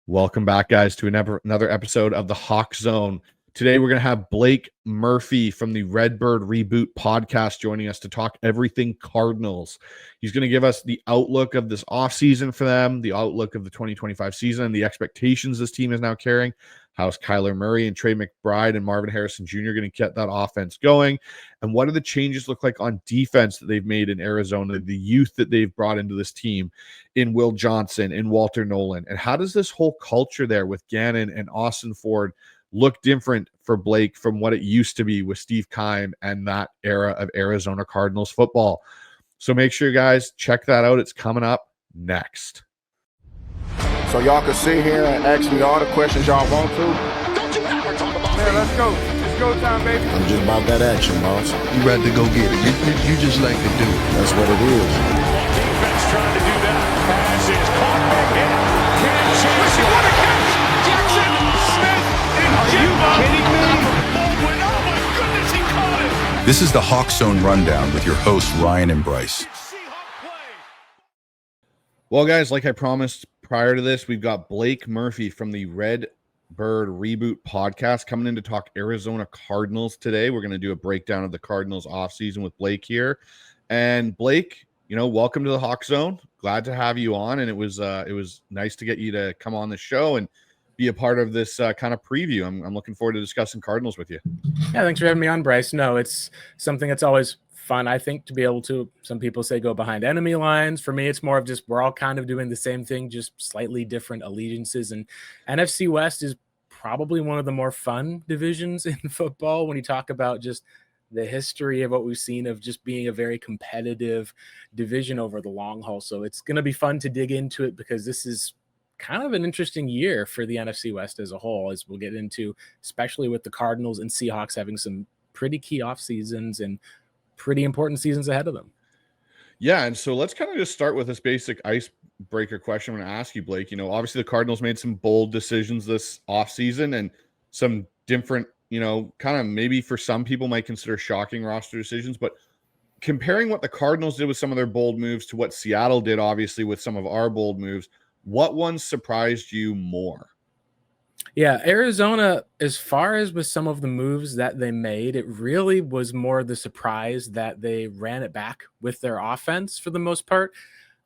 Welcome back, guys, to another episode of the HawksZone. Today, we're going to have Blake Murphy from the Redbird Reboot Podcast joining us to talk everything Cardinals. He's going to give us the outlook of this offseason for them, the outlook of the 2025 season, and the expectations this team is now carrying. How's Kyler Murray and Trey McBride and Marvin Harrison Jr. going to get that offense going? And what do the changes look like on defense that they've made in Arizona, the youth that they've brought into this team in Will Johnson, in Walter Nolan? And how does this whole culture there with Gannon and Austin Ford look different for Blake from what it used to be with Steve Keim and that era of Arizona Cardinals football? So make sure, guys, check that out. It's coming up next. So y'all can sit here and ask me all the questions y'all want to. Don't you ever talk about me. Let's go. It's go time, baby. I'm just about that action, boss. You ready to go get it. You just like to do it. That's what it is. Defense trying to do that. Pass is caught back in. Can't chase it. What a catch! Jackson Smith and Are you kidding me? Baldwin. Oh my goodness, he caught it. This is the HawksZone Rundown with your hosts, Ryan and Bryce. Well, guys, like I promised prior to this, we've got Blake Murphy from the Redbird Reboot Podcast coming in to talk Arizona Cardinals today. We're going to do a breakdown of the Cardinals offseason with Blake here. And Blake, welcome to the HawksZone. Glad to have you on, and it was nice to get you to come on the show and be a part of this kind of preview. I'm looking forward to discussing Cardinals with you. Yeah, thanks for having me on, Bryce. No, it's something that's always fun, I think, to be able to, some people say go behind enemy lines. For me, it's more of just we're all kind of doing the same thing, just slightly different allegiances. And NFC West is probably one of the more fun divisions in football when you talk about just the history of what we've seen of just being a very competitive division over the long haul. So it's going to be fun to dig into it because this is kind of an interesting year for the NFC West as a whole, as we'll get into, especially with the Cardinals and Seahawks having some pretty key off seasons and pretty important seasons ahead of them. Yeah, and so let's kind of just start with this basic icebreaker question I'm going to ask you, Blake. Obviously the Cardinals made some bold decisions this offseason and some different, kind of maybe for some people might consider shocking roster decisions, but comparing what the Cardinals did with some of their bold moves to what Seattle did, obviously, with some of our bold moves, what one surprised you more? Yeah, Arizona, as far as with some of the moves that they made, it really was more the surprise that they ran it back with their offense for the most part.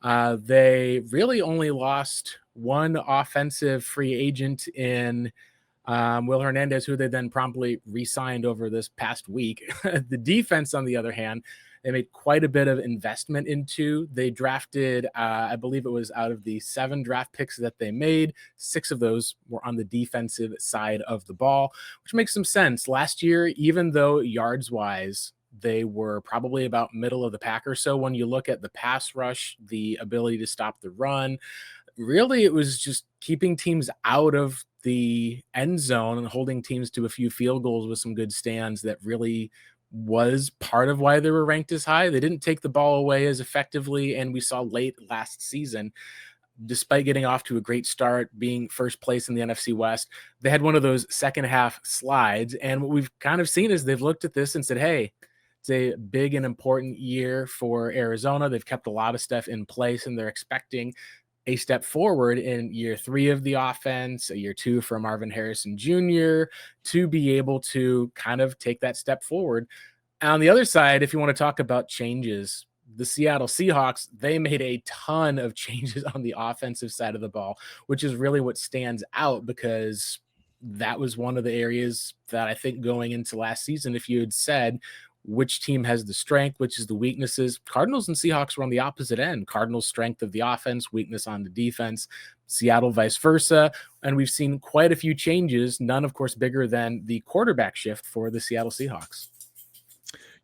They really only lost one offensive free agent in Will Hernandez, who they then promptly re-signed over this past week. The defense, on the other hand, they made quite a bit of investment into. They drafted, I believe it was out of the 7 draft picks that they made, 6 of those were on the defensive side of the ball, which makes some sense. Last year, even though yards-wise, they were probably about middle of the pack or so, when you look at the pass rush, the ability to stop the run, really it was just keeping teams out of the end zone and holding teams to a few field goals with some good stands that really was part of why they were ranked as high. They didn't take the ball away as effectively, and we saw late last season, despite getting off to a great start, being first place in the NFC West, they had one of those second half slides. And what we've kind of seen is they've looked at this and said, hey, it's a big and important year for Arizona. They've kept a lot of stuff in place, and they're expecting a step forward in year 3 of the offense, a year 2 for Marvin Harrison Jr. to be able to kind of take that step forward. And on the other side, if you want to talk about changes, the Seattle Seahawks, they made a ton of changes on the offensive side of the ball, which is really what stands out, because that was one of the areas that I think going into last season, if you had said which team has the strength, which is the weaknesses, Cardinals and Seahawks were on the opposite end. Cardinals' strength of the offense, weakness on the defense, Seattle vice versa. And we've seen quite a few changes, none, of course, bigger than the quarterback shift for the Seattle Seahawks.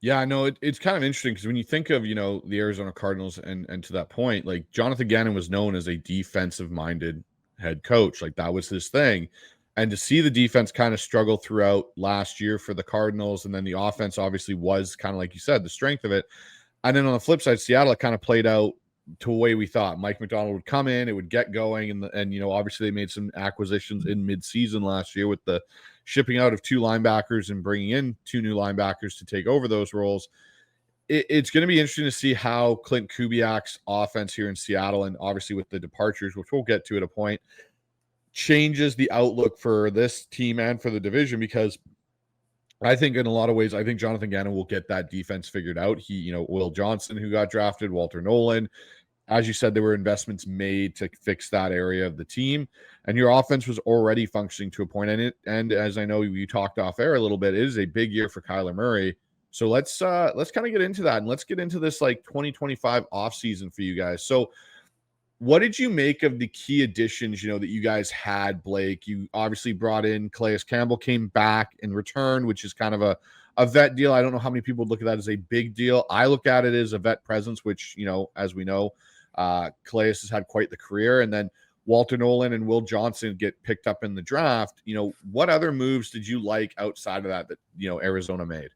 Yeah, I know it's kind of interesting because when you think of, the Arizona Cardinals and to that point, like Jonathan Gannon was known as a defensive-minded head coach. Like that was his thing. And to see the defense kind of struggle throughout last year for the Cardinals, and then the offense obviously was kind of, like you said, the strength of it. And then on the flip side, Seattle, it kind of played out to a way we thought. Mike McDonald would come in, it would get going, and obviously they made some acquisitions in mid-season last year with the shipping out of 2 linebackers and bringing in 2 new linebackers to take over those roles. It's going to be interesting to see how Clint Kubiak's offense here in Seattle, and obviously with the departures, which we'll get to at a point, changes the outlook for this team and for the division, because I think in a lot of ways, I think Jonathan Gannon will get that defense figured out. He, Will Johnson, who got drafted, Walter Nolan, as you said, there were investments made to fix that area of the team, and your offense was already functioning to a point. And as I know you talked off air a little bit, it is a big year for Kyler Murray. So let's kind of get into that, and let's get into this like 2025 offseason for you guys. So what did you make of the key additions, that you guys had, Blake? You obviously brought in Calais Campbell, came back in return, which is kind of a vet deal. I don't know how many people would look at that as a big deal. I look at it as a vet presence, which, as we know, Calais has had quite the career. And then Walter Nolan and Will Johnson get picked up in the draft. What other moves did you like outside of that Arizona made?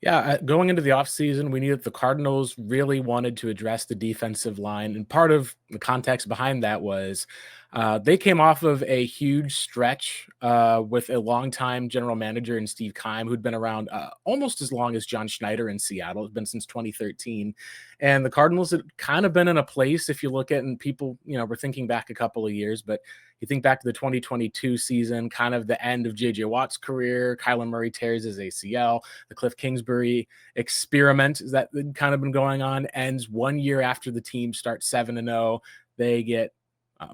Yeah, going into the offseason, we knew that the Cardinals really wanted to address the defensive line. And part of the context behind that was they came off of a huge stretch with a longtime general manager in Steve Keim, who'd been around almost as long as John Schneider in Seattle. It's been since 2013. And the Cardinals had kind of been in a place, if you look at, and people, we're thinking back a couple of years, but you think back to the 2022 season, kind of the end of J.J. Watt's career, Kyler Murray tears his ACL, the Cliff Kingsbury experiment that had kind of been going on ends 1 year after the team starts 7-0. They get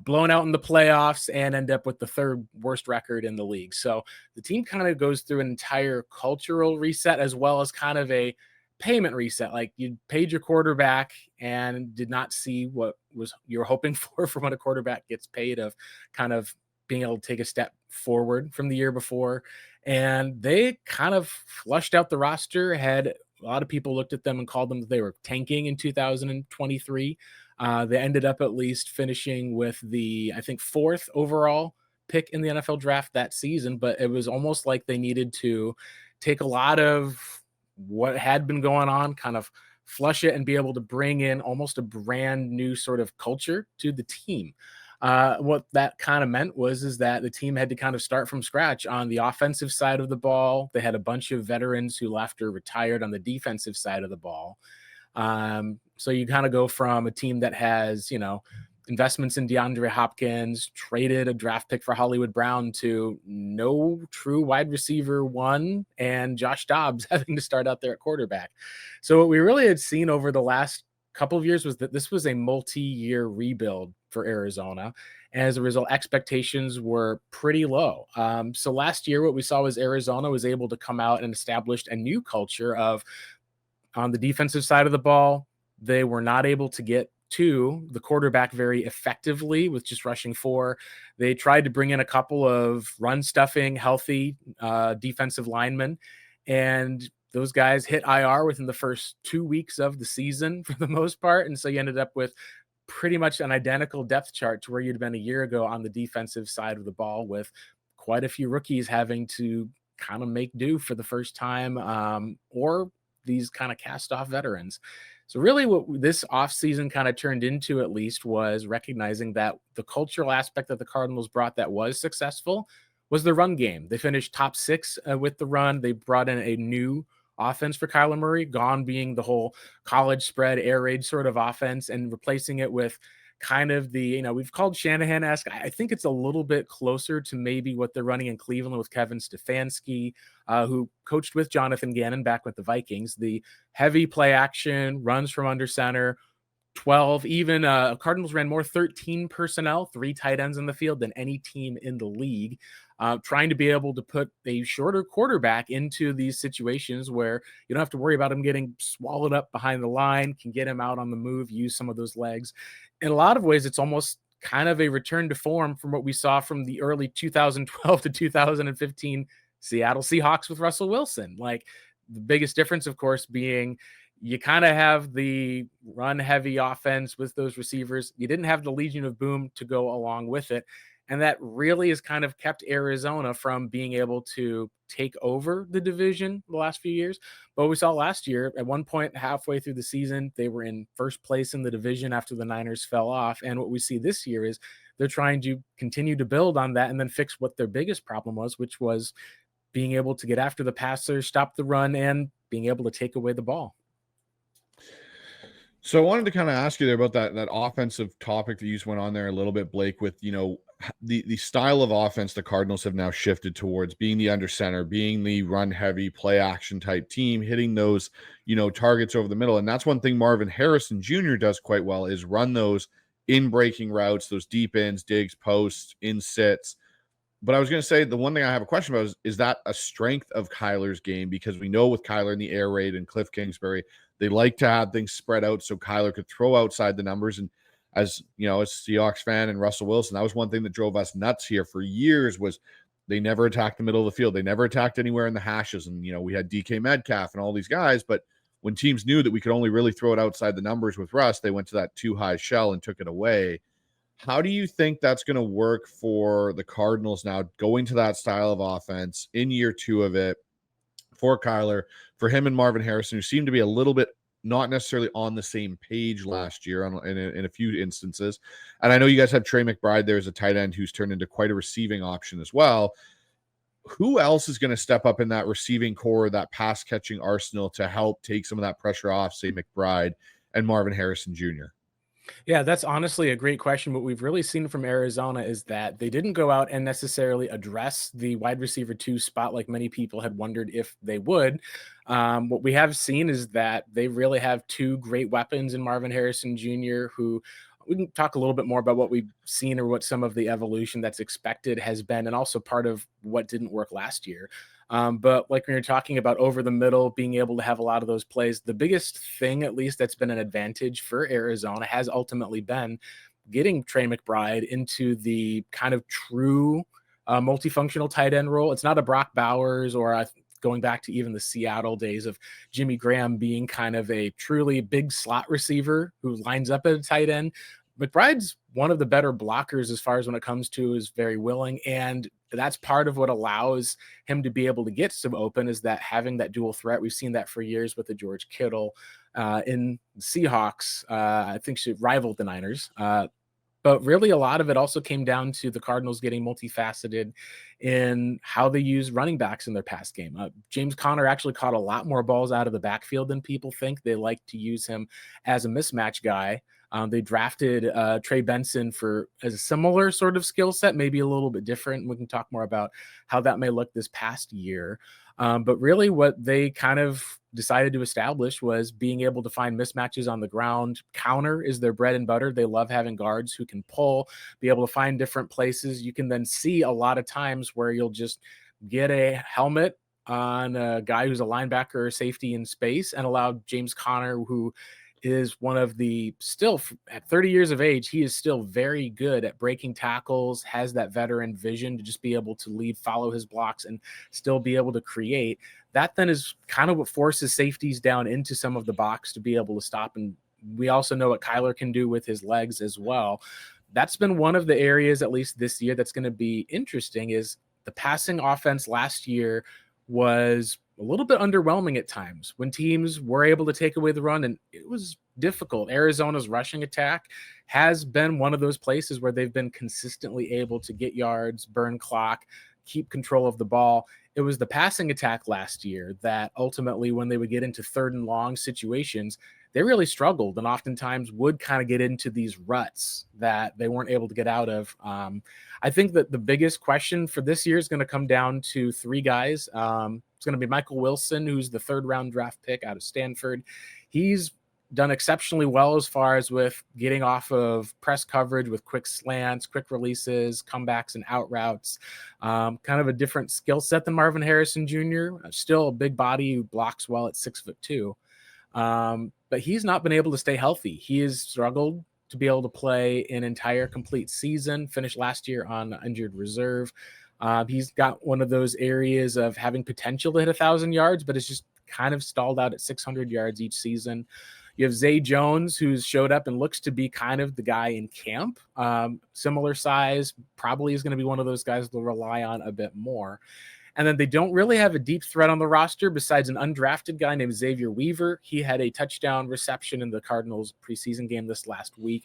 blown out in the playoffs and end up with the third worst record in the league. So the team kind of goes through an entire cultural reset as well as kind of a payment reset. Like, you paid your quarterback and did not see what was you're hoping for from what a quarterback gets paid, of kind of being able to take a step forward from the year before. And they kind of flushed out the roster. Had a lot of people looked at them and called them that they were tanking in 2023. They ended up at least finishing with the, I think, 4th overall pick in the NFL draft that season. But it was almost like they needed to take a lot of what had been going on, kind of flush it, and be able to bring in almost a brand new sort of culture to the team. What that kind of meant is that the team had to kind of start from scratch on the offensive side of the ball. They had a bunch of veterans who left or retired on the defensive side of the ball. So you kind of go from a team that has, investments in DeAndre Hopkins, traded a draft pick for Hollywood Brown, to no true wide receiver one, and Josh Dobbs having to start out there at quarterback. So what we really had seen over the last couple of years was that this was a multi-year rebuild for Arizona. And as a result, expectations were pretty low. So last year, what we saw was Arizona was able to come out and establish a new culture of, on the defensive side of the ball, they were not able to get to the quarterback very effectively with just rushing 4. They tried to bring in a couple of run stuffing, healthy defensive linemen, and those guys hit IR within the first 2 weeks of the season for the most part. And so you ended up with pretty much an identical depth chart to where you'd been a year ago on the defensive side of the ball, with quite a few rookies having to kind of make do for the first time, or these kind of cast off veterans. So really what this offseason kind of turned into, at least, was recognizing that the cultural aspect that the Cardinals brought that was successful was the run game. They finished top 6 with the run. They brought in a new offense for Kyler Murray, gone being the whole college spread, air raid sort of offense, and replacing it with kind of the, we've called Shanahan-esque. I think it's a little bit closer to maybe what they're running in Cleveland with Kevin Stefanski, who coached with Jonathan Gannon back with the Vikings. The heavy play action, runs from under center, 12, even Cardinals ran more 13 personnel, 3 tight ends in the field than any team in the league, trying to be able to put a shorter quarterback into these situations where you don't have to worry about him getting swallowed up behind the line, can get him out on the move, use some of those legs. In a lot of ways, it's almost kind of a return to form from what we saw from the early 2012 to 2015 Seattle Seahawks with Russell Wilson. Like, the biggest difference, of course, being you kind of have the run heavy offense with those receivers. You didn't have the Legion of Boom to go along with it. And that really has kind of kept Arizona from being able to take over the division the last few years. But we saw last year, at one point halfway through the season, they were in first place in the division after the Niners fell off. And what we see this year is they're trying to continue to build on that and then fix what their biggest problem was, which was being able to get after the passer, stop the run, and being able to take away the ball. So I wanted to kind of ask you there about that offensive topic that you just went on there a little bit, Blake, with, the style of offense the Cardinals have now shifted towards being the under center, being the run heavy play action type team, hitting those, targets over the middle. And that's one thing Marvin Harrison Jr. does quite well, is run those in breaking routes, those deep ends, digs, posts, in sits. But I was going to say, the one thing I have a question about is that a strength of Kyler's game? Because we know with Kyler in the air raid and Cliff Kingsbury, they like to have things spread out so Kyler could throw outside the numbers. And as a Seahawks fan and Russell Wilson, that was one thing that drove us nuts here for years, was they never attacked the middle of the field. They never attacked anywhere in the hashes. And, we had DK Metcalf and all these guys, but when teams knew that we could only really throw it outside the numbers with Russ, they went to that too high shell and took it away. How do you think that's going to work for the Cardinals now, going to that style of offense in year 2 of it for Kyler, for him and Marvin Harrison, who seemed to be a little bit not necessarily on the same page last year in a few instances? And I know you guys have Trey McBride there as a tight end who's turned into quite a receiving option as well. Who else is going to step up in that receiving core, that pass catching arsenal, to help take some of that pressure off, say, McBride and Marvin Harrison Jr.? Yeah, that's honestly a great question. What we've really seen from Arizona is that they didn't go out and necessarily address the wide receiver 2 spot like many people had wondered if they would. What we have seen is that they really have 2 great weapons in Marvin Harrison Jr., who we can talk a little bit more about what we've seen or what some of the evolution that's expected has been, and also part of what didn't work last year. But like when you're talking about over the middle, being able to have a lot of those plays, the biggest thing, at least that's been an advantage for Arizona, has ultimately been getting Trey McBride into the kind of true multifunctional tight end role. It's not a Brock Bowers or going back to even the Seattle days of Jimmy Graham being kind of a truly big slot receiver who lines up at a tight end. McBride's one of the better blockers as far as when it comes to is very willing. And that's part of what allows him to be able to get some open, is that having that dual threat. We've seen that for years with the George Kittle in Seahawks. I think she rivaled the Niners. But really, a lot of it also came down to the Cardinals getting multifaceted in how they use running backs in their pass game. James Conner actually caught a lot more balls out of the backfield than people think. They like to use him as a mismatch guy. They drafted Trey Benson as a similar sort of skill set, maybe a little bit different. We can talk more about how that may look this past year. But really what they kind of decided to establish was being able to find mismatches on the ground. Counter is their bread and butter. They love having guards who can pull, be able to find different places. You can then see a lot of times where you'll just get a helmet on a guy who's a linebacker or safety in space and allow James Conner, who is one of the still at 30 years of age, he is still very good at breaking tackles, has that veteran vision to just be able to lead, follow his blocks, and still be able to create. That then is kind of what forces safeties down into some of the box to be able to stop. And we also know what Kyler can do with his legs as well. That's been one of the areas, at least this year, that's going to be interesting, is the passing offense last year was a little bit underwhelming at times when teams were able to take away the run, and it was difficult. Arizona's rushing attack has been one of those places where they've been consistently able to get yards, burn clock, keep control of the ball. It was the passing attack last year that ultimately, when they would get into 3rd and long situations, they really struggled and oftentimes would kind of get into these ruts that they weren't able to get out of. I think that the biggest question for this year is going to come down to 3 guys. It's going to be Michael Wilson, who's the 3rd round draft pick out of Stanford. He's done exceptionally well as far as with getting off of press coverage with quick slants, quick releases, comebacks, and out routes. Kind of a different skill set than Marvin Harrison Jr. Still a big body who blocks well at 6'2". But he's not been able to stay healthy. He has struggled to be able to play an entire complete season, finished last year on injured reserve. He's got one of those areas of having potential to hit 1,000 yards, but it's just kind of stalled out at 600 yards each season. You have Zay Jones, who's showed up and looks to be kind of the guy in camp. Similar size, probably is going to be one of those guys they'll rely on a bit more. And then they don't really have a deep threat on the roster besides an undrafted guy named Xavier Weaver. He had a touchdown reception in the Cardinals preseason game this last week.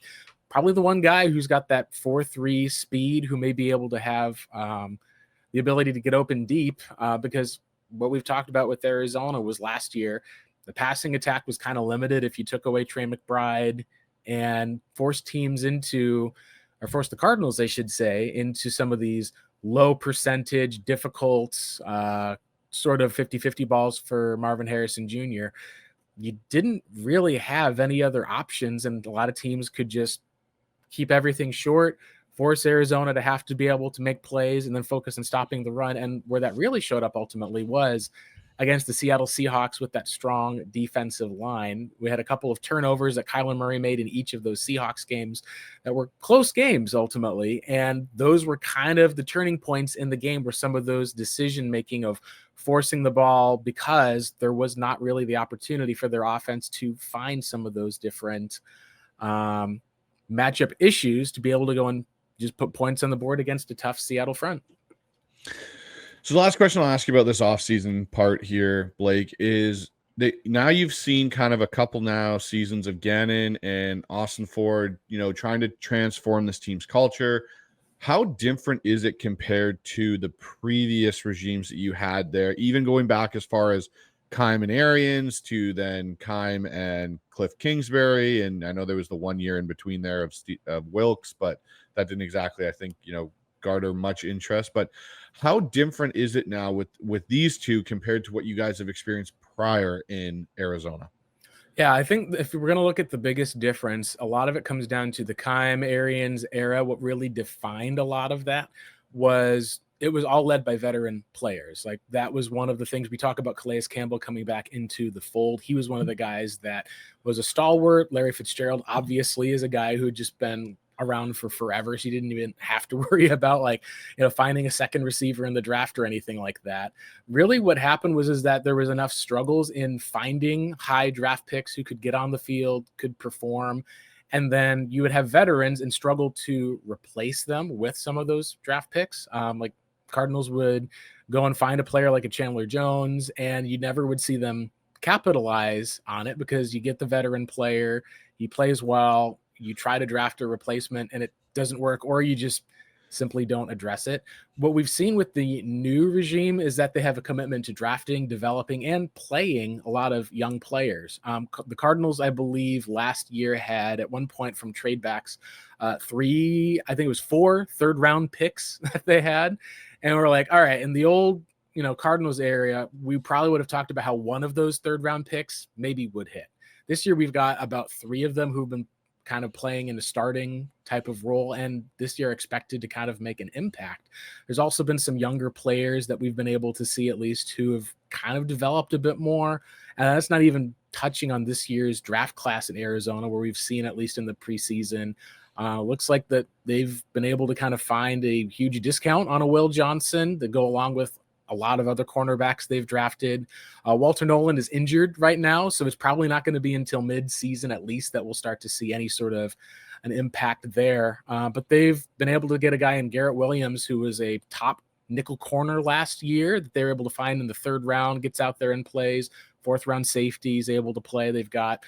Probably the one guy who's got that 4.3 speed, who may be able to have the ability to get open deep, because what we've talked about with Arizona was last year, the passing attack was kind of limited if you took away Trey McBride and forced teams into or force the Cardinals, I should say, into some of these low percentage, difficult, sort of 50-50 balls for Marvin Harrison Jr., you didn't really have any other options, and a lot of teams could just keep everything short, force Arizona to have to be able to make plays, and then focus on stopping the run. And where that really showed up ultimately was against the Seattle Seahawks with that strong defensive line. We had a couple of turnovers that Kyler Murray made in each of those Seahawks games that were close games ultimately. And those were kind of the turning points in the game, where some of those decision-making of forcing the ball, because there was not really the opportunity for their offense to find some of those different matchup issues to be able to go and just put points on the board against a tough Seattle front. So the last question I'll ask you about this offseason part here, Blake, is now you've seen kind of a couple now seasons of Gannon and Austin Ford, trying to transform this team's culture. How different is it compared to the previous regimes that you had there, even going back as far as Keim and Arians to then Keim and Cliff Kingsbury? And I know there was the 1 year in between there of Wilkes, but that didn't exactly, I think, garner much interest. But how different is it now with these two compared to what you guys have experienced prior in Arizona? Yeah, I think if we're going to look at the biggest difference, a lot of it comes down to the Keim Arians era. What really defined a lot of that was it was all led by veteran players. Like, that was one of the things we talk about. Calais Campbell coming back into the fold. He was one of the guys that was a stalwart. Larry Fitzgerald obviously is a guy who had just been around for forever, so you didn't even have to worry about finding a second receiver in the draft or anything like that. Really what happened was that there was enough struggles in finding high draft picks who could get on the field, could perform, and then you would have veterans and struggle to replace them with some of those draft picks. Like Cardinals would go and find a player like a Chandler Jones, and you never would see them capitalize on it because you get the veteran player, he plays well, you try to draft a replacement and it doesn't work, or you just simply don't address it. What we've seen with the new regime is that they have a commitment to drafting, developing, and playing a lot of young players. The Cardinals, I believe, last year had at one point from trade backs, 4 third-round picks that they had. And we're like, all right, in the old Cardinals area, we probably would have talked about how one of those third-round picks maybe would hit. This year, we've got about 3 of them who've been kind of playing in a starting type of role, and this year expected to kind of make an impact. There's also been some younger players that we've been able to see at least who have kind of developed a bit more, and that's not even touching on this year's draft class in Arizona, where we've seen, at least in the preseason, looks like that they've been able to kind of find a huge discount on a Will Johnson that go along with a lot of other cornerbacks they've drafted. Walter Nolan is injured right now, so it's probably not going to be until mid-season at least that we'll start to see any sort of an impact there. But they've been able to get a guy in Garrett Williams, who was a top nickel corner last year that they were able to find in the 3rd round, gets out there and plays. 4th round safety is able to play. They've got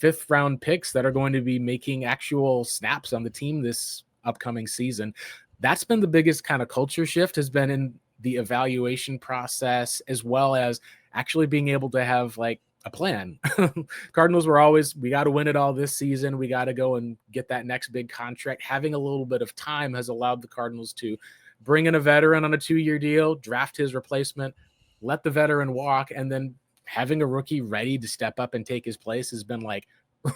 5th round picks that are going to be making actual snaps on the team this upcoming season. That's been the biggest kind of culture shift, has been in the evaluation process, as well as actually being able to have like a plan. Cardinals were always, we got to win it all this season. We got to go and get that next big contract. Having a little bit of time has allowed the Cardinals to bring in a veteran on a 2-year deal, draft his replacement, let the veteran walk, and then having a rookie ready to step up and take his place has been like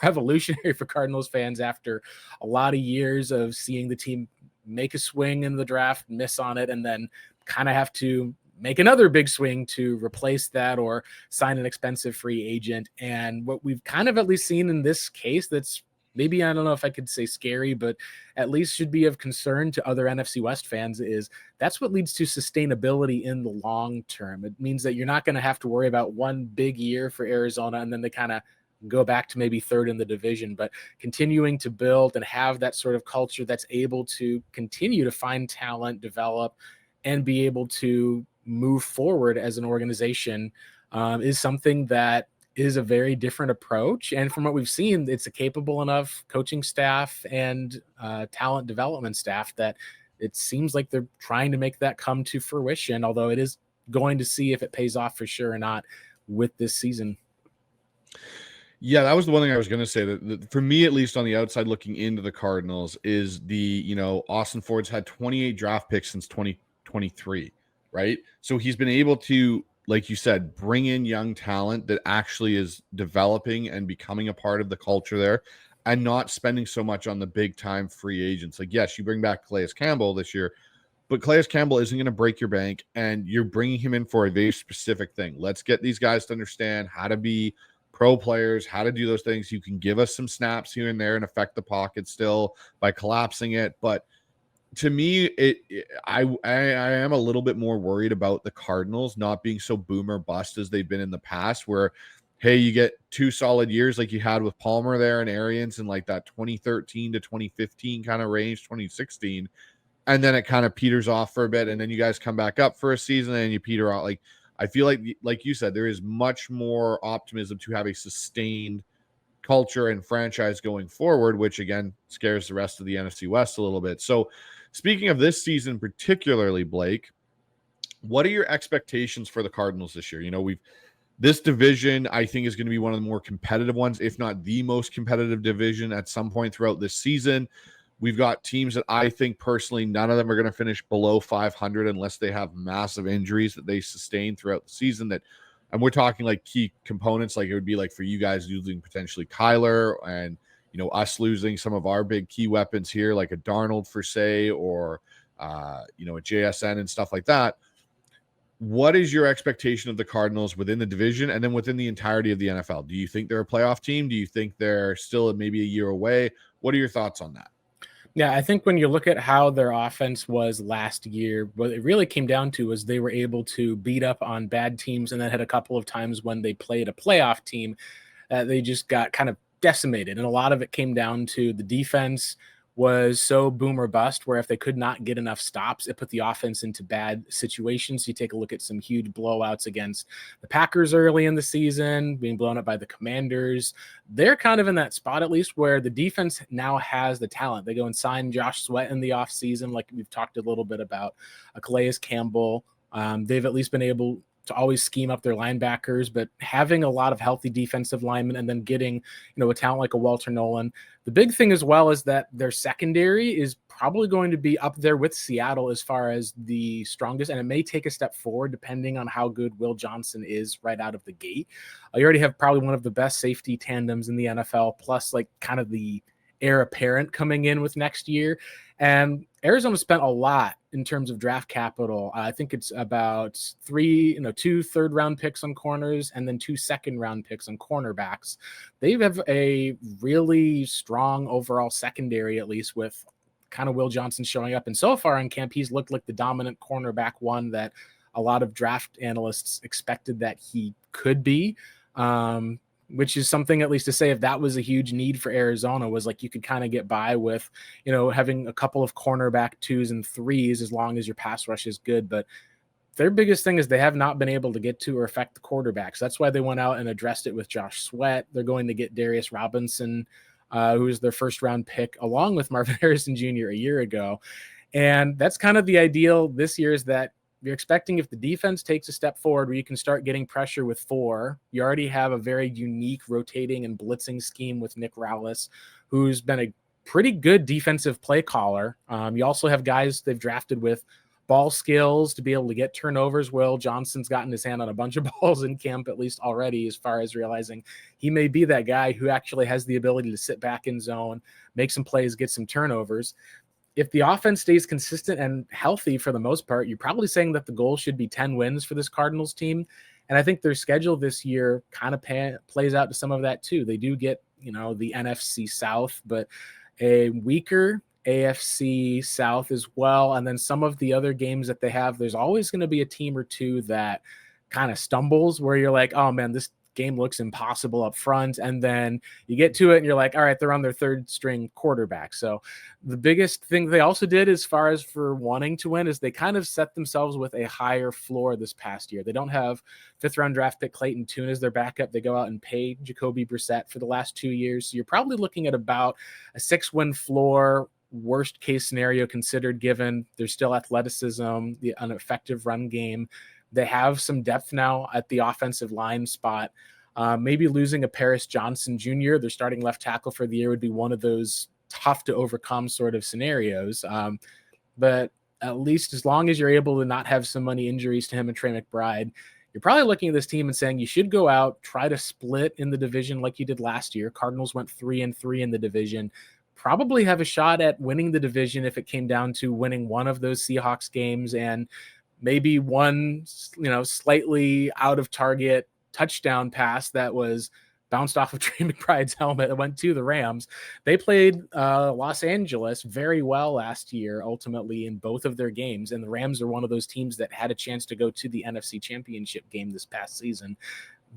revolutionary for Cardinals fans after a lot of years of seeing the team make a swing in the draft, miss on it, and then kind of have to make another big swing to replace that or sign an expensive free agent. And what we've kind of at least seen in this case, that's maybe, I don't know if I could say scary, but at least should be of concern to other NFC West fans, is that's what leads to sustainability in the long term. It means that you're not going to have to worry about one big year for Arizona and then they kind of go back to maybe 3rd in the division, but continuing to build and have that sort of culture that's able to continue to find talent, develop, and be able to move forward as an organization is something that is a very different approach. And from what we've seen, it's a capable enough coaching staff and talent development staff that it seems like they're trying to make that come to fruition, although it is going to see if it pays off for sure or not with this season. Yeah, that was the one thing I was going to say that for me, at least on the outside looking into the Cardinals, is Austin Ford's had 28 draft picks since 2023, right? So he's been able to, like you said, bring in young talent that actually is developing and becoming a part of the culture there and not spending so much on the big time free agents. Like, yes, you bring back Calais Campbell this year, but Calais Campbell isn't going to break your bank, and you're bringing him in for a very specific thing. Let's get these guys to understand how to be pro players, how to do those things. You can give us some snaps here and there and affect the pocket still by collapsing it. But to me, I am a little bit more worried about the Cardinals not being so boom or bust as they've been in the past, where, hey, you get 2 solid years like you had with Palmer there and Arians in like that 2013 to 2015 kind of range, 2016. And then it kind of peters off for a bit. And then you guys come back up for a season and you peter out. Like, I feel like you said, there is much more optimism to have a sustained culture and franchise going forward, which again scares the rest of the NFC West a little bit. So speaking of this season particularly, Blake, what are your expectations for the Cardinals this year? This division, I think, is going to be one of the more competitive ones, if not the most competitive division at some point throughout this season. We've got teams that I think personally, none of them are going to finish below 500 unless they have massive injuries that they sustain throughout the season. And we're talking like key components, like it would be like for you guys losing potentially Kyler and, us losing some of our big key weapons here, like a Darnold for say, or, a JSN and stuff like that. What is your expectation of the Cardinals within the division and then within the entirety of the NFL? Do you think they're a playoff team? Do you think they're still maybe a year away? What are your thoughts on that? Yeah, I think when you look at how their offense was last year, what it really came down to was they were able to beat up on bad teams, and then had a couple of times when they played a playoff team, they just got kind of decimated. And a lot of it came down to the defense was so boom or bust, where if they could not get enough stops, it put the offense into bad situations. You take a look at some huge blowouts against the Packers early in the season, being blown up by the Commanders. They're kind of in that spot, at least, where the defense now has the talent. They go and sign Josh Sweat in the offseason, like we've talked a little bit about, Calais Campbell. They've at least been able to always scheme up their linebackers, but having a lot of healthy defensive linemen and then getting, a talent like a Walter Nolan. The big thing as well is that their secondary is probably going to be up there with Seattle as far as the strongest, and it may take a step forward depending on how good Will Johnson is right out of the gate. You already have probably one of the best safety tandems in the NFL, plus like kind of the heir apparent coming in with next year. And Arizona spent a lot in terms of draft capital. I think it's about 2 third-round picks on corners and then 2 second-round picks on cornerbacks. They have a really strong overall secondary, at least with kind of Will Johnson showing up. And so far in camp, he's looked like the dominant cornerback one that a lot of draft analysts expected that he could be. Which is something, at least, to say if that was a huge need for Arizona, was like you could kind of get by with, having a couple of cornerback 2s and 3s as long as your pass rush is good. But their biggest thing is they have not been able to get to or affect the quarterbacks. That's why they went out and addressed it with Josh Sweat. They're going to get Darius Robinson, who was their first-round pick, along with Marvin Harrison Jr. a year ago. And that's kind of the ideal this year, is that you're expecting, if the defense takes a step forward where you can start getting pressure with 4, you already have a very unique rotating and blitzing scheme with Nick Rowlis, who's been a pretty good defensive play caller. You also have guys they've drafted with ball skills to be able to get turnovers. Will Johnson's gotten his hand on a bunch of balls in camp, at least already, as far as realizing he may be that guy who actually has the ability to sit back in zone, make some plays, get some turnovers. If the offense stays consistent and healthy for the most part, you're probably saying that the goal should be 10 wins for this Cardinals team. And I think their schedule this year kind of plays out to some of that too. They do get, the NFC South, but a weaker AFC South as well. And then some of the other games that they have, there's always going to be a team or two that kind of stumbles where you're like, oh man, this game looks impossible up front, and then you get to it and you're like, all right, they're on their 3rd string quarterback. So the biggest thing they also did, as far as for wanting to win, is they kind of set themselves with a higher floor this past year. They don't have 5th-round draft pick Clayton Tune as their backup. They go out and pay Jacoby Brissett for the last 2 years. So you're probably looking at about a 6-win floor, worst case scenario considered, given there's still athleticism, an effective run game. They have some depth now at the offensive line spot. Maybe losing a Paris Johnson Jr., their starting left tackle for the year, would be one of those tough to overcome sort of scenarios. But at least as long as you're able to not have so many injuries to him and Trey McBride, you're probably looking at this team and saying you should go out, try to split in the division like you did last year. Cardinals went 3-3 in the division. Probably have a shot at winning the division if it came down to winning one of those Seahawks games and maybe one, slightly out of target touchdown pass that was bounced off of Trey McBride's helmet and went to the Rams. They played Los Angeles very well last year, ultimately, in both of their games. And the Rams are one of those teams that had a chance to go to the NFC Championship game this past season.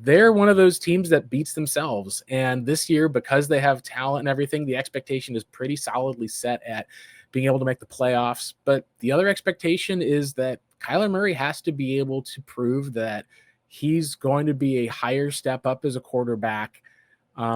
They're one of those teams that beats themselves. And this year, because they have talent and everything, the expectation is pretty solidly set at being able to make the playoffs. But the other expectation is that Kyler Murray has to be able to prove that he's going to be a higher step up as a quarterback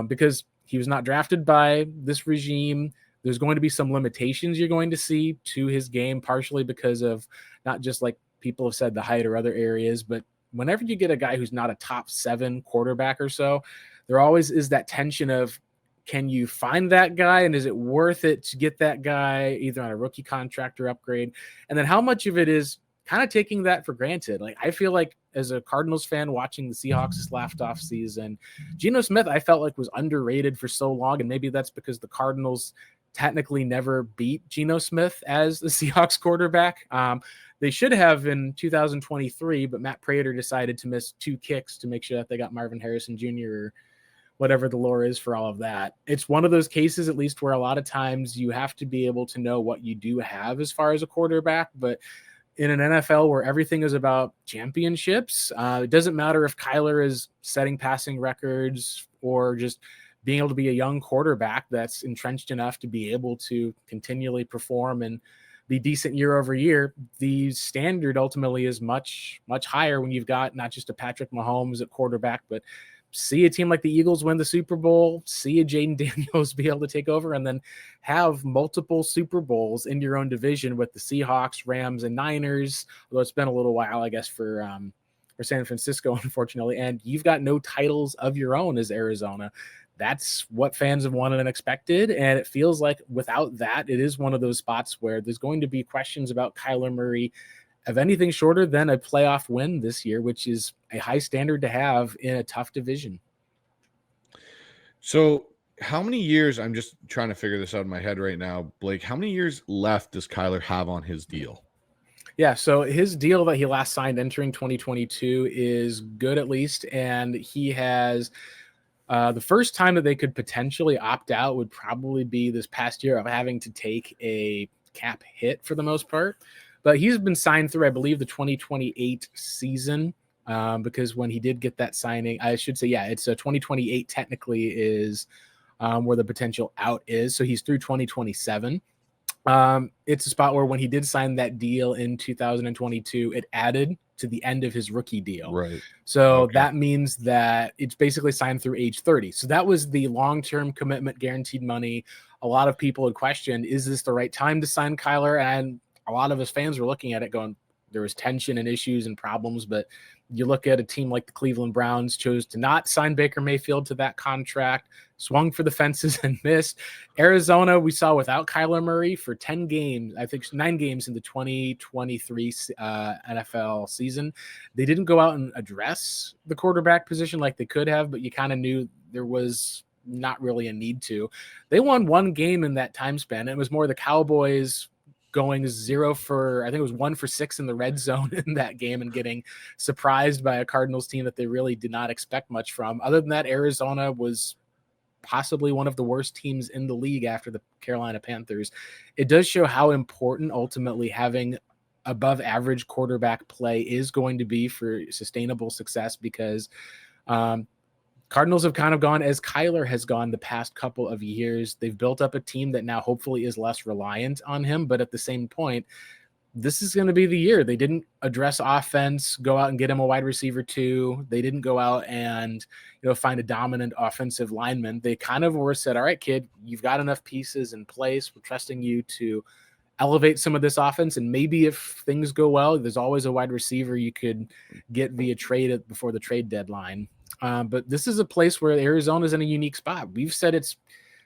because he was not drafted by this regime. There's going to be some limitations you're going to see to his game, partially because of not just like people have said the height or other areas, but whenever you get a guy who's not a top 7 quarterback or so, there always is that tension of, can you find that guy? And is it worth it to get that guy either on a rookie contract or upgrade? And then how much of it is kind of taking that for granted? Like, I feel like as a Cardinals fan watching the Seahawks this last off season, Geno Smith, I felt like was underrated for so long. And maybe that's because the Cardinals technically never beat Geno Smith as the Seahawks quarterback. They should have in 2023, but Matt Prater decided to miss 2 kicks to make sure that they got Marvin Harrison Jr. or whatever the lore is for all of that. It's one of those cases, at least, where a lot of times you have to be able to know what you do have as far as a quarterback. But in an NFL where everything is about championships, it doesn't matter if Kyler is setting passing records or just being able to be a young quarterback that's entrenched enough to be able to continually perform and be decent year over year. The standard ultimately is much, much higher when you've got not just a Patrick Mahomes at quarterback, but see a team like the Eagles win the Super Bowl, see a Jaden Daniels be able to take over, and then have multiple Super Bowls in your own division with the Seahawks, Rams, and Niners. Although it's been a little while, I guess, for San Francisco, unfortunately. And you've got no titles of your own as Arizona. That's what fans have wanted and expected. And it feels like without that, it is one of those spots where there's going to be questions about Kyler Murray of anything shorter than a playoff win this year, which is a high standard to have in a tough division. So how many years, I'm just trying to figure this out in my head right now, Blake, how many years left does Kyler have on his deal? Yeah, so his deal that he last signed entering 2022 is good at least, and he has the first time that they could potentially opt out would probably be this past year of having to take a cap hit for the most part. But he's been signed through, I believe, the 2028 season because when he did get that signing, I should say, yeah, it's 2028 technically is where the potential out is. So he's through 2027. It's a spot where when he did sign that deal in 2022, it added to the end of his rookie deal. Right. So that means that it's basically signed through age 30. So that was the long-term commitment, guaranteed money. A lot of people had questioned, is this the right time to sign Kyler? And a lot of his fans were looking at it going, there was tension and issues and problems, but you look at a team like the Cleveland Browns chose to not sign Baker Mayfield to that contract, swung for the fences and missed. Arizona, we saw without Kyler Murray for 10 games, I think 9 games in the 2023 NFL season. They didn't go out and address the quarterback position like they could have, but you kind of knew there was not really a need to. They won 1 game in that time span. It was more the Cowboys going 0 for, I think it was 1 for 6 in the red zone in that game and getting surprised by a Cardinals team that they really did not expect much from. Other than that, Arizona was possibly one of the worst teams in the league after the Carolina Panthers. It does show how important ultimately having above average quarterback play is going to be for sustainable success because Cardinals have kind of gone as Kyler has gone the past couple of years. They've built up a team that now hopefully is less reliant on him. But at the same point, this is going to be the year. They didn't address offense, go out and get him a wide receiver too. They didn't go out and, find a dominant offensive lineman. They kind of were said, all right, kid, you've got enough pieces in place. We're trusting you to elevate some of this offense. And maybe if things go well, there's always a wide receiver you could get via trade before the trade deadline. But this is a place where Arizona's in a unique spot.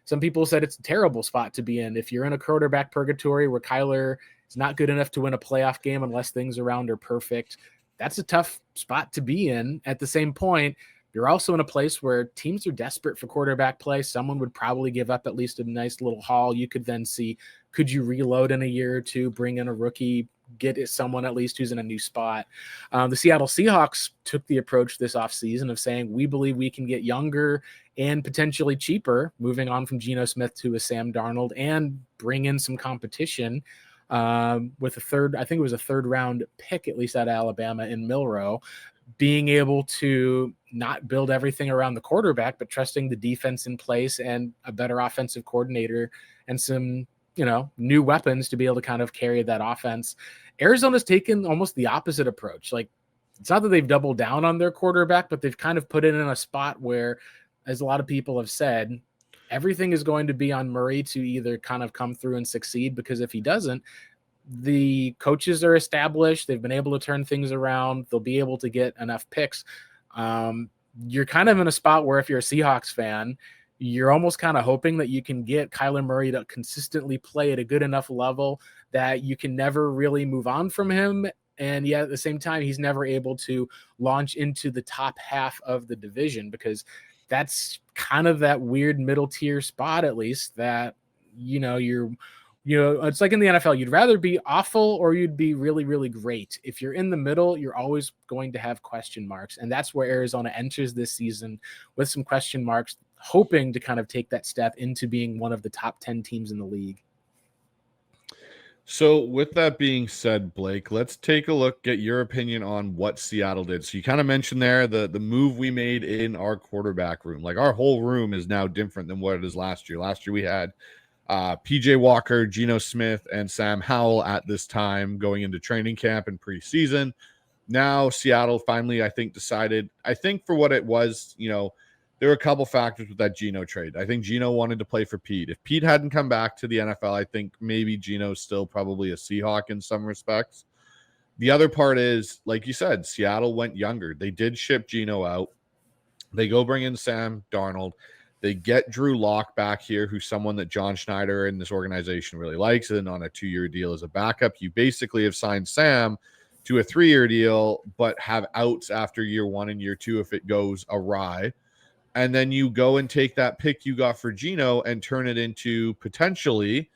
Some people said it's a terrible spot to be in. If you're in a quarterback purgatory where Kyler is not good enough to win a playoff game unless things around are perfect, that's a tough spot to be in. At the same point, you're also in a place where teams are desperate for quarterback play. Someone would probably give up at least a nice little haul. You could then see, could you reload in a year or two, bring in a rookie, get someone at least who's in a new spot. The Seattle Seahawks took the approach this offseason of saying, we believe we can get younger and potentially cheaper, moving on from Geno Smith to a Sam Darnold, and bring in some competition with I think it was a third round pick, at least out of Alabama, in Milroe, being able to not build everything around the quarterback, but trusting the defense in place and a better offensive coordinator and some, new weapons to be able to kind of carry that offense. Arizona's taken almost the opposite approach. Like, it's not that they've doubled down on their quarterback, but they've kind of put it in a spot where, as a lot of people have said, everything is going to be on Murray to either kind of come through and succeed, because if he doesn't, the coaches are established. They've been able to turn things around. They'll be able to get enough picks. You're kind of in a spot where if you're a Seahawks fan, you're almost kind of hoping that you can get Kyler Murray to consistently play at a good enough level that you can never really move on from him. And yet at the same time, he's never able to launch into the top half of the division, because that's kind of that weird middle tier spot, at least, that, it's like in the NFL, you'd rather be awful or you'd be really, really great. If you're in the middle, you're always going to have question marks. And that's where Arizona enters this season, with some question marks, hoping to kind of take that step into being one of the top 10 teams in the league. So with that being said, Blake, let's take a look at your opinion on what Seattle did. So you kind of mentioned there the move we made in our quarterback room. Like, our whole room is now different than what it is last year. Last year we had PJ Walker, Geno Smith, and Sam Howell at this time going into training camp and preseason. Now Seattle finally, I think, decided, for what it was, there were a couple factors with that Geno trade. I think Geno wanted to play for Pete. If Pete hadn't come back to the NFL, I think maybe Geno's still probably a Seahawk in some respects. The other part is, like you said, Seattle went younger. They did ship Geno out. They go bring in Sam Darnold. They get Drew Lock back here, who's someone that John Schneider and this organization really likes, and on a 2-year deal as a backup. You basically have signed Sam to a 3-year deal, but have outs after year 1 and year 2 if it goes awry. And then you go and take that pick you got for Geno and turn it into potentially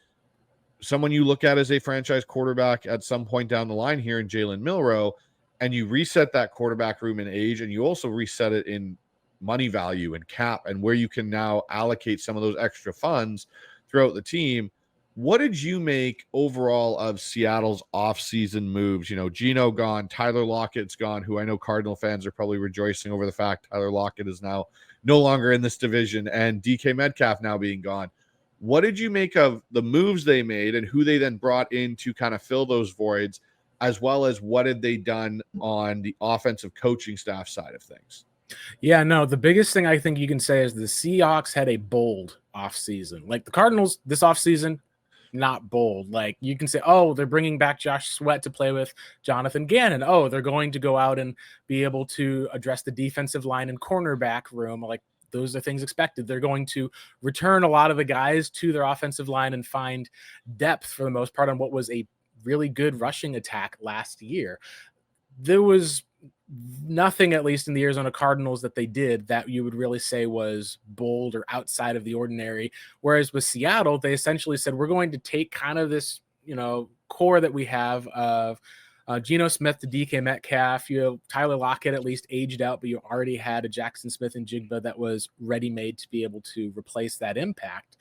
someone you look at as a franchise quarterback at some point down the line here in Jalen Milroe, and you reset that quarterback room in age, and you also reset it in money value and cap, and where you can now allocate some of those extra funds throughout the team. What did you make overall of Seattle's offseason moves? Geno gone, Tyler Lockett's gone, who I know Cardinal fans are probably rejoicing over the fact Tyler Lockett is now no longer in this division, and DK Metcalf now being gone. What did you make of the moves they made and who they then brought in to kind of fill those voids, as well as what had they done on the offensive coaching staff side of things? Yeah, no, the biggest thing I think you can say is the Seahawks had a bold offseason. Like, the Cardinals this offseason, not bold. Like, you can say, oh, they're bringing back Josh Sweat to play with Jonathan Gannon. Oh, they're going to go out and be able to address the defensive line and cornerback room. Like, those are things expected. They're going to return a lot of the guys to their offensive line and find depth for the most part on what was a really good rushing attack last year. There was nothing, at least in the Arizona Cardinals, that they did that you would really say was bold or outside of the ordinary. Whereas with Seattle, they essentially said, we're going to take kind of this, core that we have of Geno Smith to DK Metcalf. You have Tyler Lockett at least aged out, but you already had a Jackson Smith and Jigba that was ready-made to be able to replace that impact.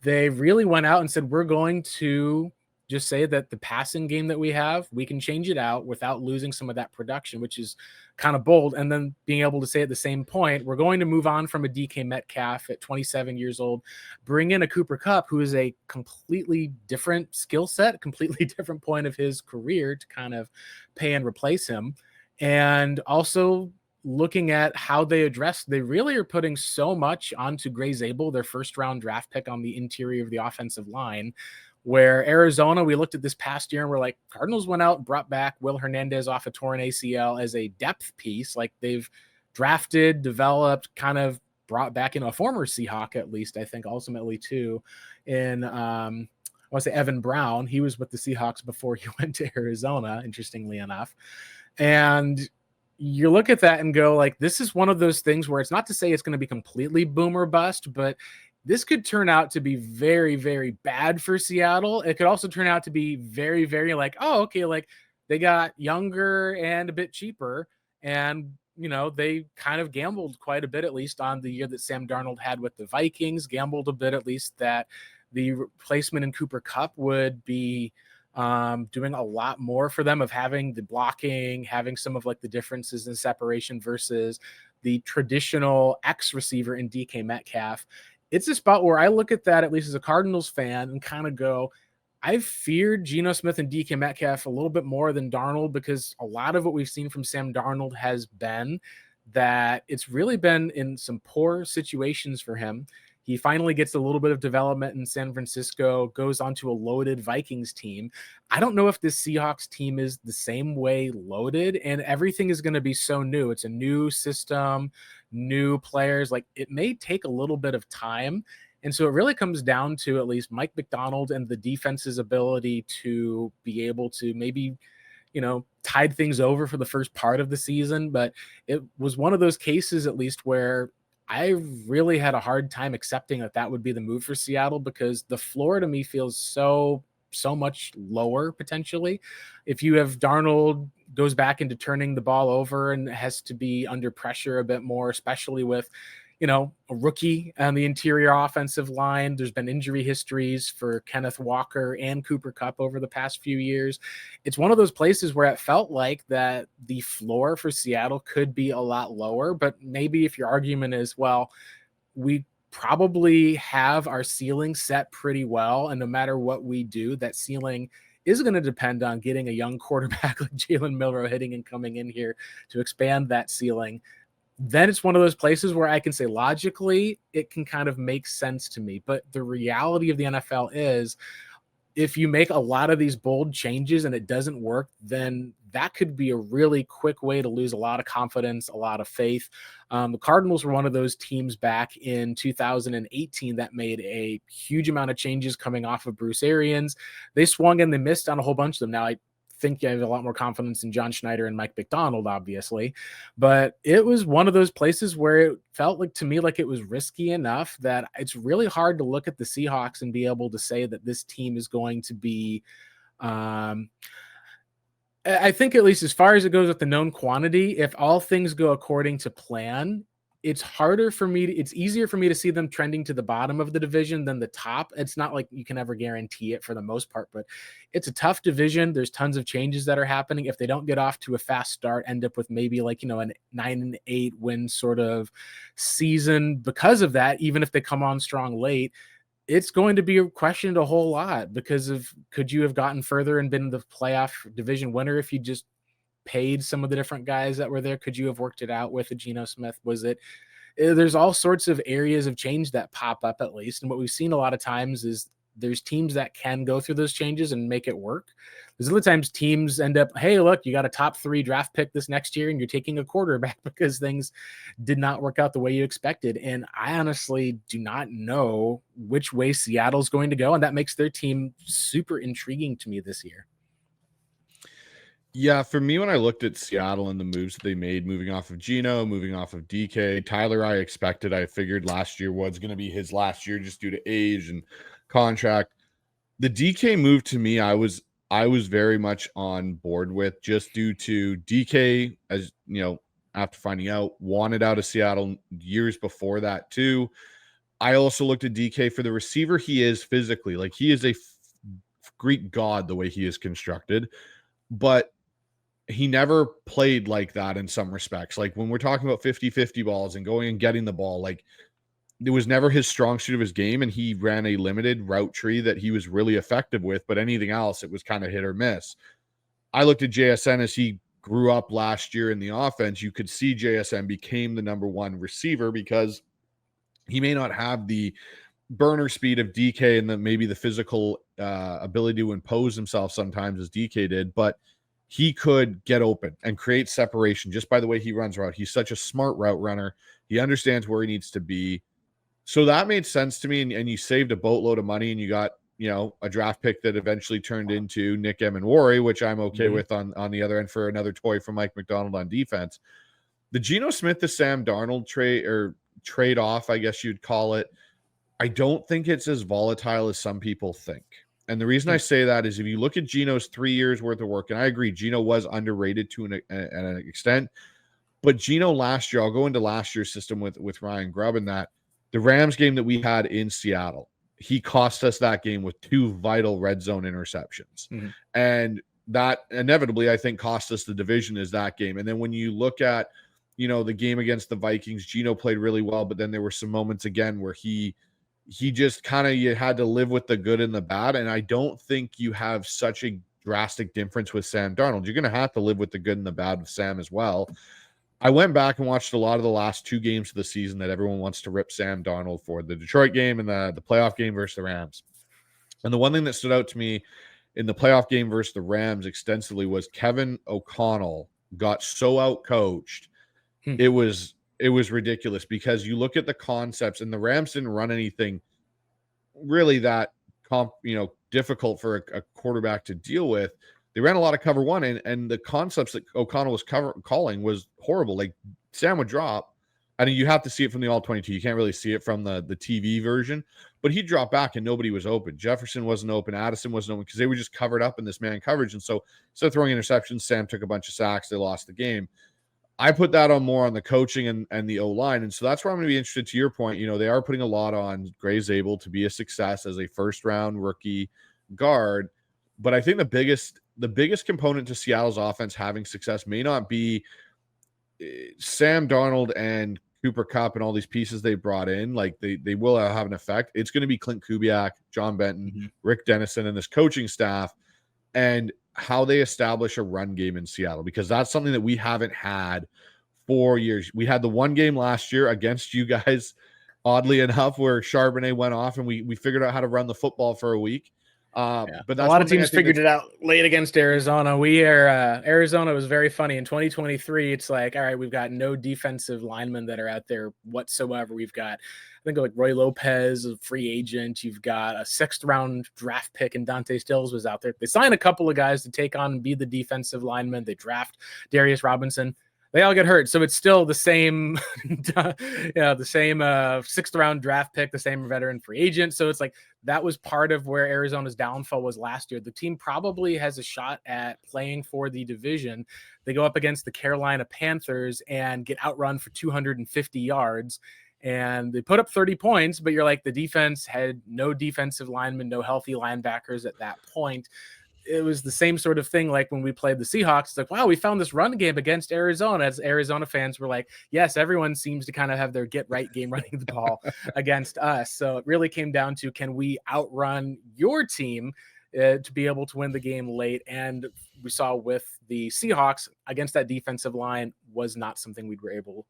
They really went out and said, we're going to just say that the passing game that we have, we can change it out without losing some of that production, which is kind of bold. And then being able to say at the same point, we're going to move on from a DK Metcalf at 27 years old, bring in a Cooper Kupp, who is a completely different skill set, completely different point of his career to kind of pay and replace him. And also looking at how they really are putting so much onto Gray Zabel, their first round draft pick, on the interior of the offensive line. Where Arizona, we looked at this past year and we're like, Cardinals went out and brought back Will Hernandez off a torn ACL as a depth piece. Like, they've drafted, developed, kind of brought back in a former Seahawk, at least, I think, ultimately, too, in I want to say Evan Brown. He was with the Seahawks before he went to Arizona, interestingly enough. And you look at that and go, like, this is one of those things where it's not to say it's going to be completely boom or bust, but this could turn out to be very, very bad for Seattle. It could also turn out to be very, very like, oh, okay, like they got younger and a bit cheaper. And, they kind of gambled quite a bit, at least on the year that Sam Darnold had with the Vikings, gambled a bit, at least, that the replacement in Cooper Kupp would be doing a lot more for them, of having the blocking, having some of like the differences in separation versus the traditional X receiver in DK Metcalf. It's a spot where I look at that, at least as a Cardinals fan, and kind of go, I've feared Geno Smith and DK Metcalf a little bit more than Darnold, because a lot of what we've seen from Sam Darnold has been that it's really been in some poor situations for him. He finally gets a little bit of development in San Francisco, goes onto a loaded Vikings team. I don't know if this Seahawks team is the same way loaded, and everything is going to be so new. It's a new system, new players. Like, it may take a little bit of time. And so it really comes down to at least Mike Macdonald and the defense's ability to be able to maybe, tide things over for the first part of the season. But it was one of those cases, at least, where I really had a hard time accepting that would be the move for Seattle, because the floor to me feels so much lower potentially. If you have Darnold goes back into turning the ball over and has to be under pressure a bit more, especially with, a rookie on the interior offensive line. There's been injury histories for Kenneth Walker and Cooper Kupp over the past few years. It's one of those places where it felt like that the floor for Seattle could be a lot lower, but maybe if your argument is, well, we probably have our ceiling set pretty well, and no matter what we do, that ceiling is going to depend on getting a young quarterback like Jalen Milroe hitting and coming in here to expand that ceiling, then it's one of those places where I can say logically it can kind of make sense to me. But the reality of the NFL is, if you make a lot of these bold changes and it doesn't work, then that could be a really quick way to lose a lot of confidence, a lot of faith. The Cardinals were one of those teams back in 2018 that made a huge amount of changes coming off of Bruce Arians. They swung and they missed on a whole bunch of them. Now, I think I have a lot more confidence in John Schneider and Mike Macdonald, obviously, but it was one of those places where it felt like, to me, like it was risky enough that it's really hard to look at the Seahawks and be able to say that this team is going to be, I think, at least as far as it goes with the known quantity, if all things go according to plan, it's easier for me to see them trending to the bottom of the division than the top. It's not like you can ever guarantee it for the most part, but it's a tough division. There's tons of changes that are happening. If they don't get off to a fast start, end up with maybe like, a 9-8 win sort of season because of that, even if they come on strong late, it's going to be questioned a whole lot because of, could you have gotten further and been the playoff division winner if you just paid some of the different guys that were there? Could you have worked it out with a Geno Smith? There's all sorts of areas of change that pop up, at least. And what we've seen a lot of times is there's teams that can go through those changes and make it work. There's other times teams end up, hey, look, you got a top 3 draft pick this next year and you're taking a quarterback because things did not work out the way you expected. And I honestly do not know which way Seattle's going to go. And that makes their team super intriguing to me this year. Yeah, for me, when I looked at Seattle and the moves that they made, moving off of Geno, moving off of DK, Tyler, I figured last year was going to be his last year just due to age and contract. The DK move, to me, I was very much on board with, just due to DK, as after finding out, wanted out of Seattle years before that too. I also looked at DK for the receiver he is physically. Like, he is a Greek god the way he is constructed, but he never played like that in some respects. Like, when we're talking about 50-50 balls and going and getting the ball, like, it was never his strong suit of his game, and he ran a limited route tree that he was really effective with, but anything else, it was kind of hit or miss. I looked at JSN as he grew up last year in the offense. You could see JSN became the number 1 receiver because he may not have the burner speed of DK and maybe the physical ability to impose himself sometimes as DK did, but he could get open and create separation just by the way he runs route. He's such a smart route runner. He understands where he needs to be. So that made sense to me. And you saved a boatload of money, and you got, a draft pick that eventually turned into Nick Emenwari, which I'm okay with on the other end for another toy from Mike McDonald on defense. The Geno Smith to Sam Darnold trade off, I guess you'd call it. I don't think it's as volatile as some people think. And the reason I say that is if you look at Geno's 3 years worth of work, and I agree, Geno was underrated to an extent, but Geno last year, I'll go into last year's system with Ryan Grubb, and that the Rams game that we had in Seattle, he cost us that game with 2 vital red zone interceptions. And that inevitably, I think, cost us the division is that game. And then when you look at, the game against the Vikings, Geno played really well, but then there were some moments again where he just kind of, you had to live with the good and the bad. And I don't think you have such a drastic difference with Sam Darnold. You're going to have to live with the good and the bad with Sam as well. I went back and watched a lot of the last 2 games of the season that everyone wants to rip Sam Darnold for, the Detroit game and the playoff game versus the Rams. And the one thing that stood out to me in the playoff game versus the Rams extensively was Kevin O'Connell got so outcoached. It was ridiculous, because you look at the concepts, and the Rams didn't run anything really that difficult for a quarterback to deal with. They ran a lot of cover one, and the concepts that O'Connell was calling was horrible. Like, Sam would drop, and you have to see it from the all-22. You can't really see it from the TV version, but he'd drop back and nobody was open. Jefferson wasn't open. Addison wasn't open, because they were just covered up in this man coverage. And so instead of throwing interceptions, Sam took a bunch of sacks. They lost the game. I put that on more on the coaching and the O-line. And so that's where I'm going to be interested. To your point, they are putting a lot on Gray Zabel to be a success as a first-round rookie guard. But I think the biggest component to Seattle's offense having success may not be Sam Darnold and Cooper Kupp and all these pieces they brought in. Like, they will have an effect. It's going to be Clint Kubiak, John Benton, Rick Dennison, and this coaching staff, and how they establish a run game in Seattle, because that's something that we haven't had for years. We had the one game last year against you guys, oddly enough, where Charbonnet went off and we figured out how to run the football for a week. But that's a lot of teams figured it out late against Arizona. Arizona was very funny in 2023. It's like, all right, we've got no defensive linemen that are out there whatsoever. We've got, I think, like Roy Lopez, a free agent. You've got a 6th round draft pick, and Dante Stills was out there. They signed a couple of guys to take on and be the defensive linemen. They draft Darius Robinson. They all get hurt. So it's still the same, the same 6th round draft pick, the same veteran free agent. So it's like, that was part of where Arizona's downfall was last year. The team probably has a shot at playing for the division. They go up against the Carolina Panthers and get outrun for 250 yards. And they put up 30 points, but you're like, the defense had no defensive linemen, no healthy linebackers at that point. It was the same sort of thing like when we played the Seahawks. It's like, wow, we found this run game against Arizona. As Arizona fans were like, yes, everyone seems to kind of have their get-right game running the ball against us. So it really came down to, can we outrun your team to be able to win the game late? And we saw with the Seahawks, against that defensive line, was not something we were able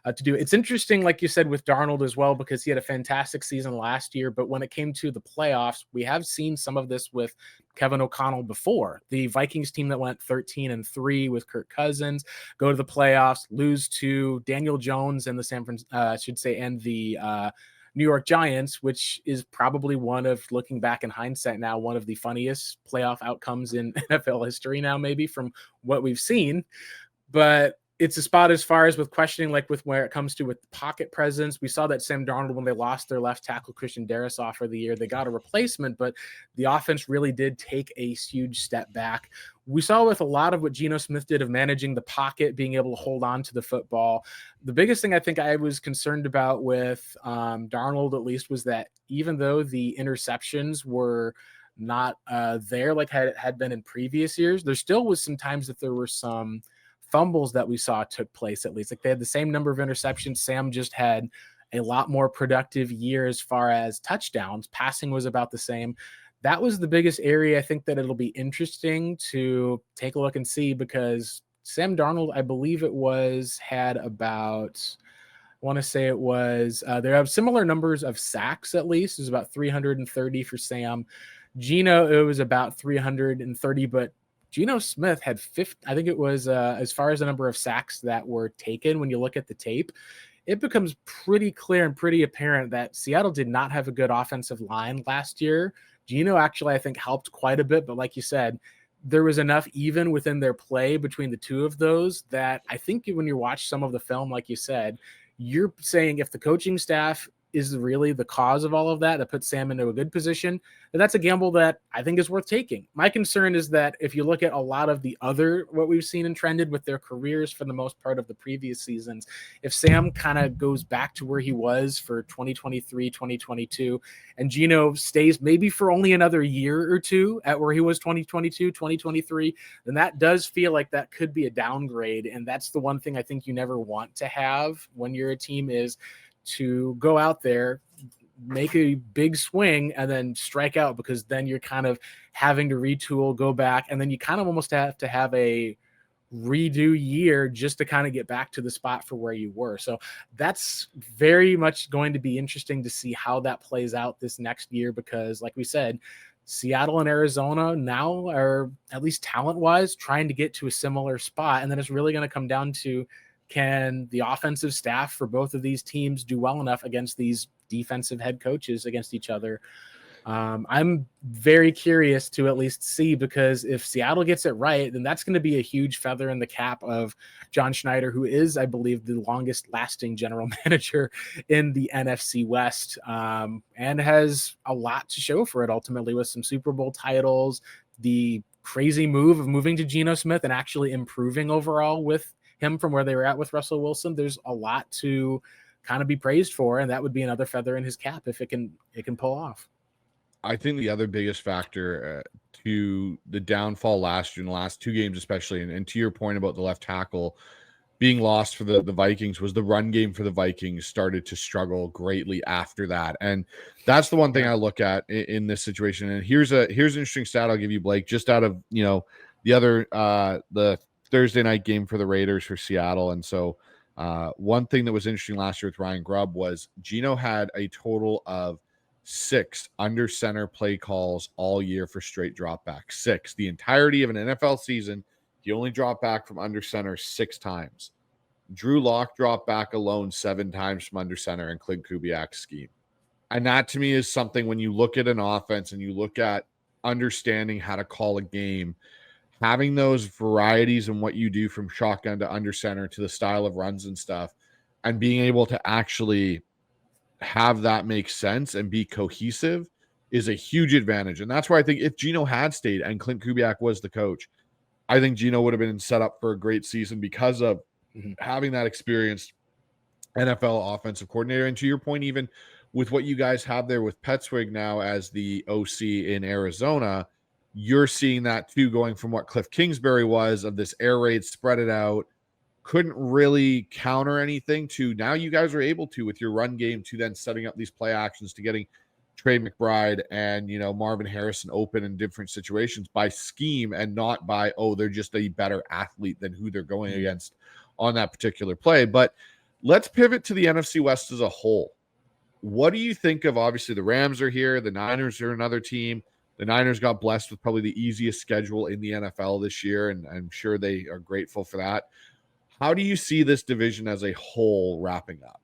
to do. It's interesting, like you said, with Darnold as well, because he had a fantastic season last year. But when it came to the playoffs, we have seen some of this with Kevin O'Connell before. The Vikings team that went 13-3 with Kirk Cousins go to the playoffs, lose to Daniel Jones and the New York Giants, which is probably one of, looking back in hindsight now, one of the funniest playoff outcomes in NFL history now, maybe, from what we've seen. But it's a spot as far as with questioning, like with where it comes to with pocket presence. We saw that Sam Darnold, when they lost their left tackle Christian Darrisaw for the year, they got a replacement, but the offense really did take a huge step back. We saw with a lot of what Geno Smith did of managing the pocket, being able to hold on to the football. The biggest thing I think I was concerned about with Darnold, at least, was that even though the interceptions were not there like had been in previous years, there still was some times that there were some fumbles that we saw took place. At least, like, they had the same number of interceptions. Sam just had a lot more productive year as far as touchdowns. Passing was about the same. That was the biggest area I think that it'll be interesting to take a look and see, because Sam Darnold, I believe it was, had about, I want to say it was, they have similar numbers of sacks, at least. It was about 330 for Sam. Geno, it was about 330, but Geno Smith had I think it was as far as the number of sacks that were taken, when you look at the tape, it becomes pretty clear and pretty apparent that Seattle did not have a good offensive line last year. Geno actually, I think, helped quite a bit, but like you said, there was enough even within their play between the two of those that I think when you watch some of the film, like you said, you're saying if the coaching staff is really the cause of all of that puts Sam into a good position, then that's a gamble that I think is worth taking. My concern is that if you look at a lot of the other, what we've seen and trended with their careers for the most part of the previous seasons, if Sam kind of goes back to where he was for 2023, 2022, and Geno stays maybe for only another year or two at where he was 2022, 2023, then that does feel like that could be a downgrade. And that's the one thing I think you never want to have when you're a team, is to go out there, make a big swing, and then strike out, because then you're kind of having to retool, go back, and then you kind of almost have to have a redo year just to kind of get back to the spot for where you were. So that's very much going to be interesting to see how that plays out this next year, because like we said, Seattle and Arizona now are, at least talent-wise, trying to get to a similar spot, and then it's really going to come down to, can the offensive staff for both of these teams do well enough against these defensive head coaches against each other? I'm very curious to at least see, because if Seattle gets it right, then that's going to be a huge feather in the cap of John Schneider, who is, I believe, the longest lasting general manager in the NFC West, and has a lot to show for it ultimately, with some Super Bowl titles, the crazy move of moving to Geno Smith and actually improving overall with him from where they were at with Russell Wilson. There's a lot to kind of be praised for, and that would be another feather in his cap if it can pull off. I think the other biggest factor to the downfall last year, in the last two games especially, and to your point about the left tackle being lost for the Vikings, was the run game for the Vikings started to struggle greatly after that. And that's the one thing I look at in this situation. And here's an interesting stat I'll give you, Blake, just out of, the other, the Thursday night game for the Raiders for Seattle. And so one thing that was interesting last year with Ryan Grubb was Geno had a total of 6 under center play calls all year for straight drop back. 6. The entirety of an NFL season, he only dropped back from under center 6 times. Drew Lock dropped back alone 7 times from under center in Clint Kubiak's scheme. And that to me is something, when you look at an offense and you look at understanding how to call a game, having those varieties in what you do from shotgun to under center to the style of runs and stuff, and being able to actually have that make sense and be cohesive is a huge advantage. And that's why I think if Geno had stayed and Clint Kubiak was the coach, I think Geno would have been set up for a great season because of having that experienced NFL offensive coordinator. And to your point, even with what you guys have there with Petzwig now as the OC in Arizona, you're seeing that too, going from what Cliff Kingsbury was of this air raid, spread it out, couldn't really counter anything, to now you guys are able to, with your run game, to then setting up these play actions, to getting Trey McBride and Marvin Harrison open in different situations by scheme, and not by, they're just a better athlete than who they're going against on that particular play. But let's pivot to the NFC West as a whole. What do you think of, obviously the Rams are here, the Niners are another team. The Niners got blessed with probably the easiest schedule in the NFL this year, and I'm sure they are grateful for that. How do you see this division as a whole wrapping up?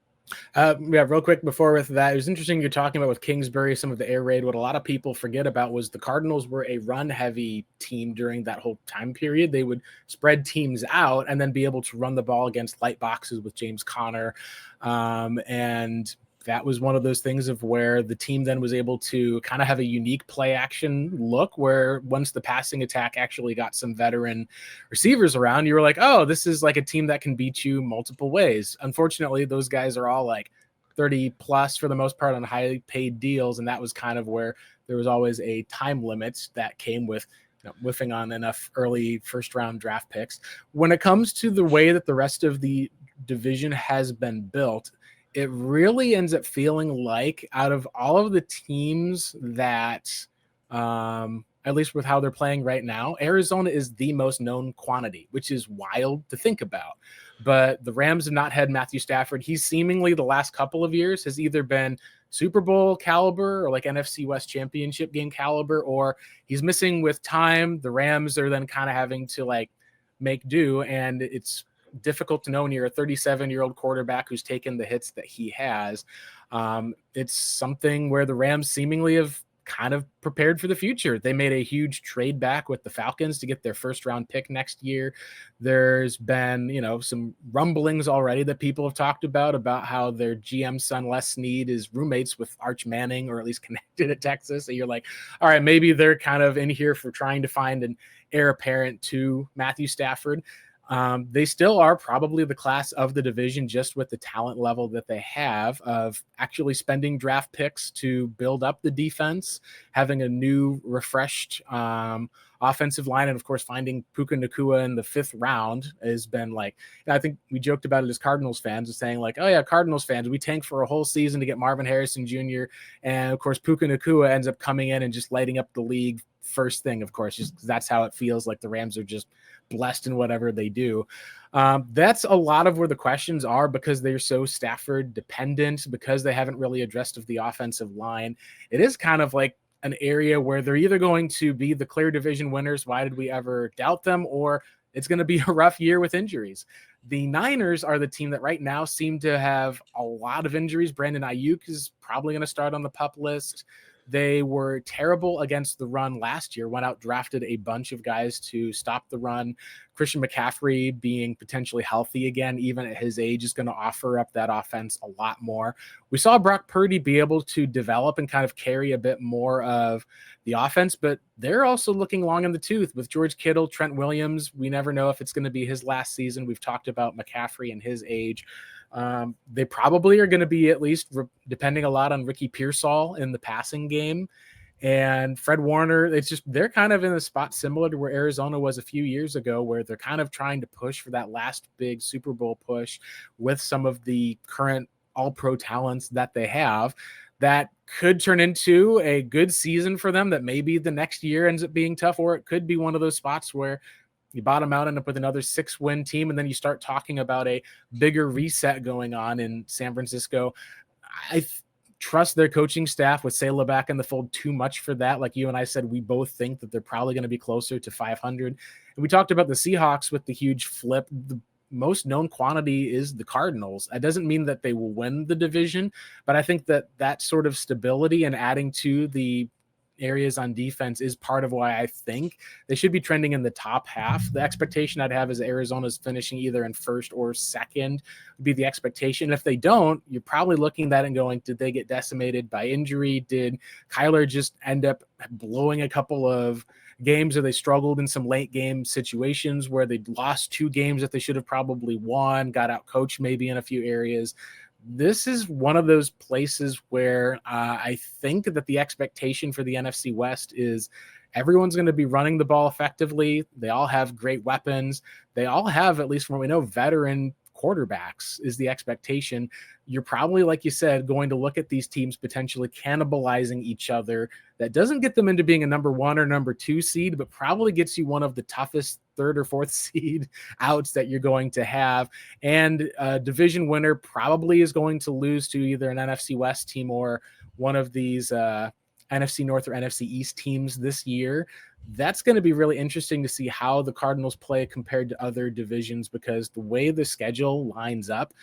Real quick before with that, it was interesting you're talking about with Kingsbury, some of the air raid. What a lot of people forget about was the Cardinals were a run-heavy team during that whole time period. They would spread teams out and then be able to run the ball against light boxes with James Conner, and that was one of those things of where the team then was able to kind of have a unique play action look, where once the passing attack actually got some veteran receivers around, you were like, oh, this is like a team that can beat you multiple ways. Unfortunately, those guys are all like 30 plus for the most part on highly paid deals. And that was kind of where there was always a time limit that came with whiffing on enough early first round draft picks. When it comes to the way that the rest of the division has been built, it really ends up feeling like, out of all of the teams that, at least with how they're playing right now, Arizona is the most known quantity, which is wild to think about. But the Rams have not had Matthew Stafford. He's seemingly the last couple of years has either been Super Bowl caliber or like NFC West championship game caliber, or he's missing with time. The Rams are then kind of having to like make do, and it's difficult to know when you're a 37-year-old quarterback who's taken the hits that he has. It's something where the Rams seemingly have kind of prepared for the future. They made a huge trade back with the Falcons to get their first round pick next year. There's been, some rumblings already that people have talked about how their GM son Les Snead is roommates with Arch Manning, or at least connected at Texas. So you're like, all right, maybe they're kind of in here for trying to find an heir apparent to Matthew Stafford. They still are probably the class of the division, just with the talent level that they have of actually spending draft picks to build up the defense, having a new refreshed offensive line. And of course, finding Puka Nacua in the 5th round has been like, I think we joked about it as Cardinals fans, saying like, oh yeah, Cardinals fans, we tanked for a whole season to get Marvin Harrison Jr. And of course, Puka Nacua ends up coming in and just lighting up the league first thing, of course, just 'cause that's how it feels like the Rams are just blessed in whatever they do. That's a lot of where the questions are, because they're so Stafford dependent, because they haven't really addressed the offensive line. It is kind of like an area where they're either going to be the clear division winners, why did we ever doubt them, or it's going to be a rough year with injuries. The Niners are the team that right now seem to have a lot of injuries. Brandon Ayuk is probably going to start on the PUP list. They were terrible against the run last year, went out, drafted a bunch of guys to stop the run. Christian McCaffrey being potentially healthy again, even at his age, is going to offer up that offense a lot more. We saw Brock Purdy be able to develop and kind of carry a bit more of the offense, but they're also looking long in the tooth with George Kittle, Trent Williams. We never know if it's going to be his last season. We've talked about McCaffrey and his age. They probably are going to be, at least depending a lot on Ricky Pearsall in the passing game, and Fred Warner. It's just, they're kind of in a spot similar to where Arizona was a few years ago, where they're kind of trying to push for that last big Super Bowl push with some of the current all-pro talents that they have. That could turn into a good season for them, that maybe the next year ends up being tough, or it could be one of those spots where you bottom out, end up with another 6-win team, and then you start talking about a bigger reset going on in San Francisco. I trust their coaching staff with Saleh back in the fold too much for that. Like you and I said, we both think that they're probably going to be closer to 500. And we talked about the Seahawks with the huge flip. The most known quantity is the Cardinals. That doesn't mean that they will win the division, but I think that that sort of stability and adding to the areas on defense is part of why I think they should be trending in the top half. The expectation I'd have is Arizona's finishing either in 1st or 2nd would be the expectation. If they don't, you're probably looking at that and going, did they get decimated by injury? Did Kyler just end up blowing a couple of games, or they struggled in some late game situations where they lost 2 games that they should have probably won, got out coached maybe in a few areas? This is one of those places where I think that the expectation for the NFC West is everyone's going to be running the ball effectively. They all have great weapons. They all have, at least from what we know, veteran quarterbacks is the expectation. You're probably, like you said, going to look at these teams potentially cannibalizing each other. That doesn't get them into being a number 1 or number 2 seed, but probably gets you one of the toughest 3rd or 4th seed outs that you're going to have. And a division winner probably is going to lose to either an NFC West team or one of these NFC North or NFC East teams this year. That's going to be really interesting to see how the Cardinals play compared to other divisions, because the way the schedule lines up,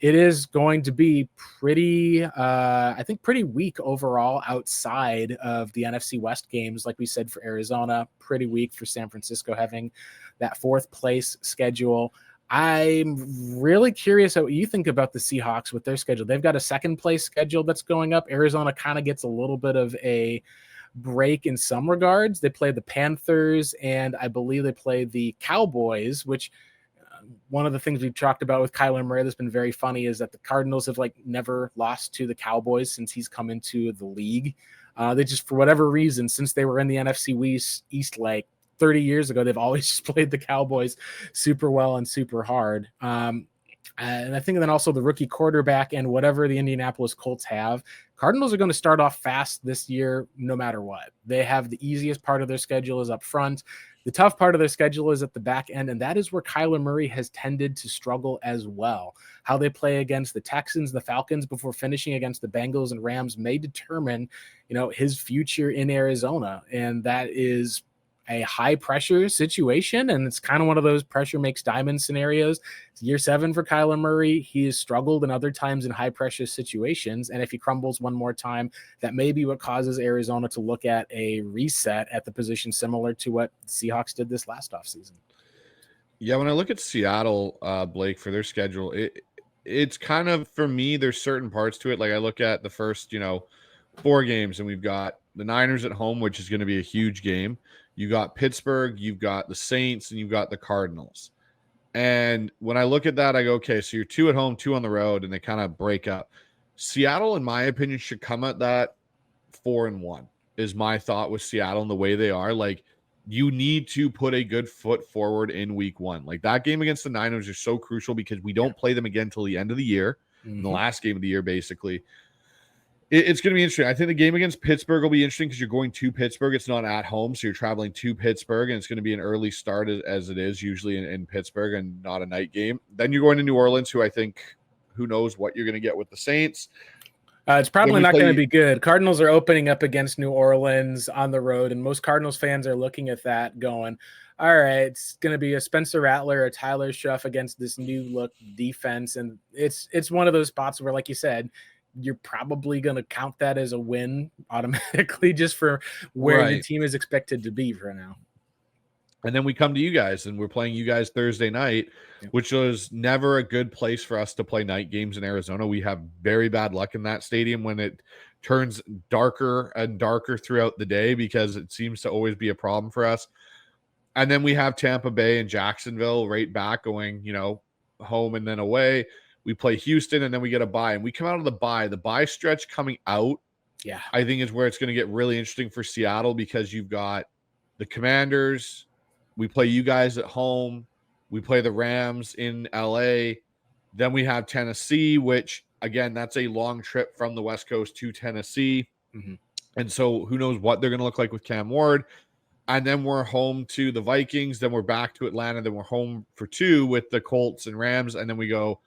it is going to be pretty, I think, pretty weak overall outside of the NFC West games. Like we said, for Arizona, pretty weak for San Francisco, having that 4th place schedule. I'm really curious what you think about the Seahawks with their schedule. They've got a 2nd place schedule that's going up. Arizona kind of gets a little bit of a break in some regards. They play the Panthers, and I believe they play the Cowboys, which one of the things we've talked about with Kyler Murray that's been very funny is that the Cardinals have never lost to the Cowboys since he's come into the league. They just, for whatever reason, since they were in the NFC East like 30 years ago, they've always just played the Cowboys super well and super hard. And I think then also the rookie quarterback and whatever the Indianapolis Colts have, Cardinals are going to start off fast this year no matter what. They have the easiest part of their schedule is up front. The tough part of their schedule is at the back end, and that is where Kyler Murray has tended to struggle as well. How they play against the Texans, the Falcons before finishing against the Bengals and Rams may determine, his future in Arizona, and that is a high pressure situation, and it's kind of one of those pressure makes diamond scenarios. It's year 7 for Kyler Murray. He has struggled in other times in high pressure situations, and if he crumbles one more time, that may be what causes Arizona to look at a reset at the position similar to what the Seahawks did this last offseason. Yeah, when I look at Seattle, Blake, for their schedule, it's kind of, for me, there's certain parts to it. Like I look at the first, 4 games, and we've got the Niners at home, which is going to be a huge game. You got Pittsburgh, you've got the Saints, and you've got the Cardinals. And when I look at that, I go, okay, so you're 2 at home, 2 on the road, and they kind of break up. Seattle, in my opinion, should come at that 4-1 is my thought with Seattle and the way they are. Like, you need to put a good foot forward in week 1. Like, that game against the Niners is so crucial because we don't play them again till the end of the year, in the last game of the year, basically. It's going to be interesting. I think the game against Pittsburgh will be interesting because you're going to Pittsburgh. It's not at home, so you're traveling to Pittsburgh, and it's going to be an early start as it is usually in Pittsburgh and not a night game. Then you're going to New Orleans, who I think, who knows what you're going to get with the Saints. It's probably not going to be good. Cardinals are opening up against New Orleans on the road, and most Cardinals fans are looking at that going, all right, it's going to be a Spencer Rattler, a Tyler Schuff against this new look defense, and it's one of those spots where, like you said, you're probably going to count that as a win automatically just for where your team is expected to be for now. And then we come to you guys, and we're playing you guys Thursday night, which was never a good place for us to play night games in Arizona. We have very bad luck in that stadium when it turns darker and darker throughout the day because it seems to always be a problem for us. And then we have Tampa Bay and Jacksonville right back going, home and then away. We play Houston, and then we get a bye. And we come out of the bye. The bye stretch coming out, I think, is where it's going to get really interesting for Seattle because you've got the Commanders. We play you guys at home. We play the Rams in L.A. Then we have Tennessee, which, again, that's a long trip from the West Coast to Tennessee. And so who knows what they're going to look like with Cam Ward. And then we're home to the Vikings. Then we're back to Atlanta. Then we're home for 2 with the Colts and Rams. And then we go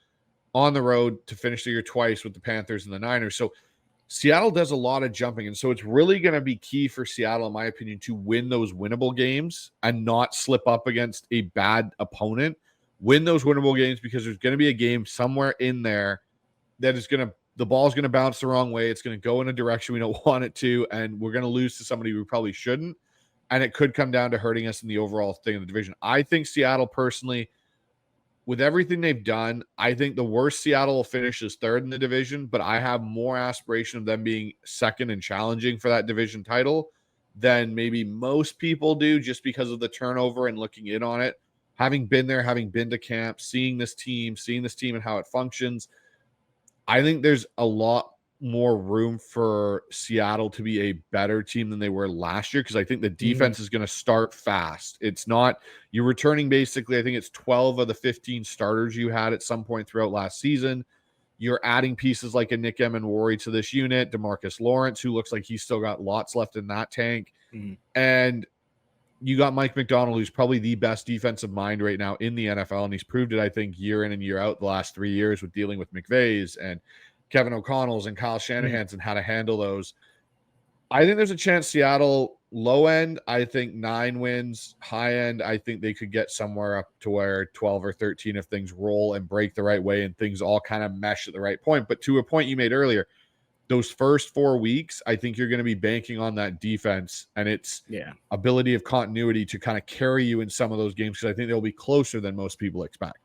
on the road to finish the year twice with the Panthers and the Niners. So Seattle does a lot of jumping. And so it's really going to be key for Seattle, in my opinion, to win those winnable games and not slip up against a bad opponent. Win those winnable games because there's going to be a game somewhere in there that is going to, the ball's going to bounce the wrong way. It's going to go in a direction we don't want it to. And we're going to lose to somebody we probably shouldn't. And it could come down to hurting us in the overall thing of the division. I think Seattle, personally, with everything they've done, I think the worst Seattle will finish is 3rd in the division, but I have more aspiration of them being 2nd and challenging for that division title than maybe most people do just because of the turnover and looking in on it. Having been there, having been to camp, seeing this team and how it functions, I think there's a lot more room for Seattle to be a better team than they were last year because I think the defense is going to start fast. It's not, you're returning basically, I think it's 12 of the 15 starters you had at some point throughout last season. You're adding pieces like a Nick Emmanwori to this unit, DeMarcus Lawrence, who looks like he's still got lots left in that tank. And you got Mike McDonald, who's probably the best defensive mind right now in the NFL, and he's proved it, I think, year in and year out the last 3 years with dealing with McVay's and Kevin O'Connell's and Kyle Shanahan's and how to handle those. I think there's a chance Seattle, low end, I think 9 wins. High end, I think they could get somewhere up to where 12 or 13 if things roll and break the right way and things all kind of mesh at the right point. But to a point you made earlier, those first 4 weeks, I think you're going to be banking on that defense and its ability of continuity to kind of carry you in some of those games because I think they'll be closer than most people expect.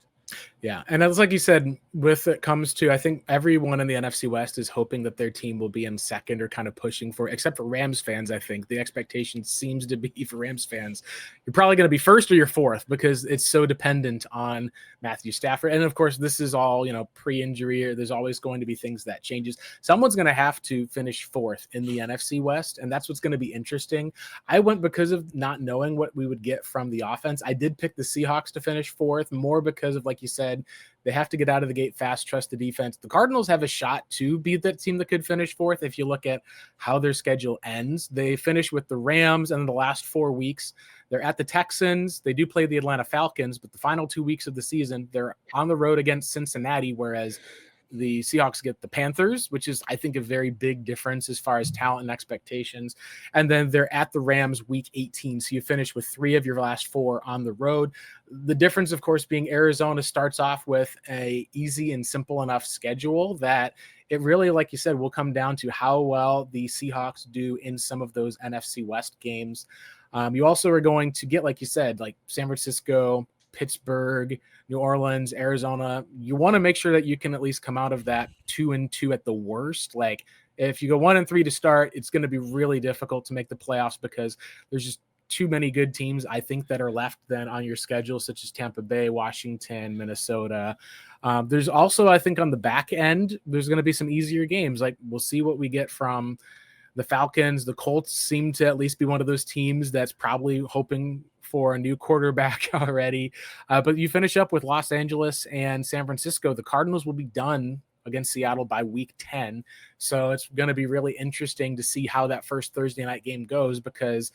Yeah. And it's like you said, with it comes to, I think everyone in the NFC West is hoping that their team will be in 2nd or kind of pushing for, except for Rams fans. I think the expectation seems to be for Rams fans, you're probably going to be 1st or you're 4th because it's so dependent on Matthew Stafford. And of course, this is all, pre-injury, or there's always going to be things that changes. Someone's going to have to finish 4th in the NFC West. And that's what's going to be interesting. I went because of not knowing what we would get from the offense. I did pick the Seahawks to finish 4th more because of, like you said, they have to get out of the gate fast, trust the defense. The Cardinals have a shot to be that team that could finish fourth. If you look at how their schedule ends, they finish with the Rams, and in the last 4 weeks, they're at the Texans. They do play the Atlanta Falcons, but the final 2 weeks of the season, they're on the road against Cincinnati, whereas the Seahawks get the Panthers, which is, I think, a very big difference as far as talent and expectations. And then they're at the Rams week 18. So you finish with 3 of your last 4 on the road. The difference, of course, being Arizona starts off with a easy and simple enough schedule that it really, like you said, will come down to how well the Seahawks do in some of those NFC West games. You also are going to get, like you said, like San Francisco, Pittsburgh, New Orleans, Arizona. You want to make sure that you can at least come out of that 2-2 at the worst. Like if you go 1-3 to start, it's going to be really difficult to make the playoffs because there's just too many good teams, I think, that are left then on your schedule, such as Tampa Bay, Washington, Minnesota. There's also, I think, on the back end, there's going to be some easier games. Like we'll see what we get from the Falcons. The Colts seem to at least be one of those teams that's probably hoping for a new quarterback already. But you finish up with Los Angeles and San Francisco. The Cardinals will be done against Seattle by week 10. So it's going to be really interesting to see how that first Thursday night game goes because,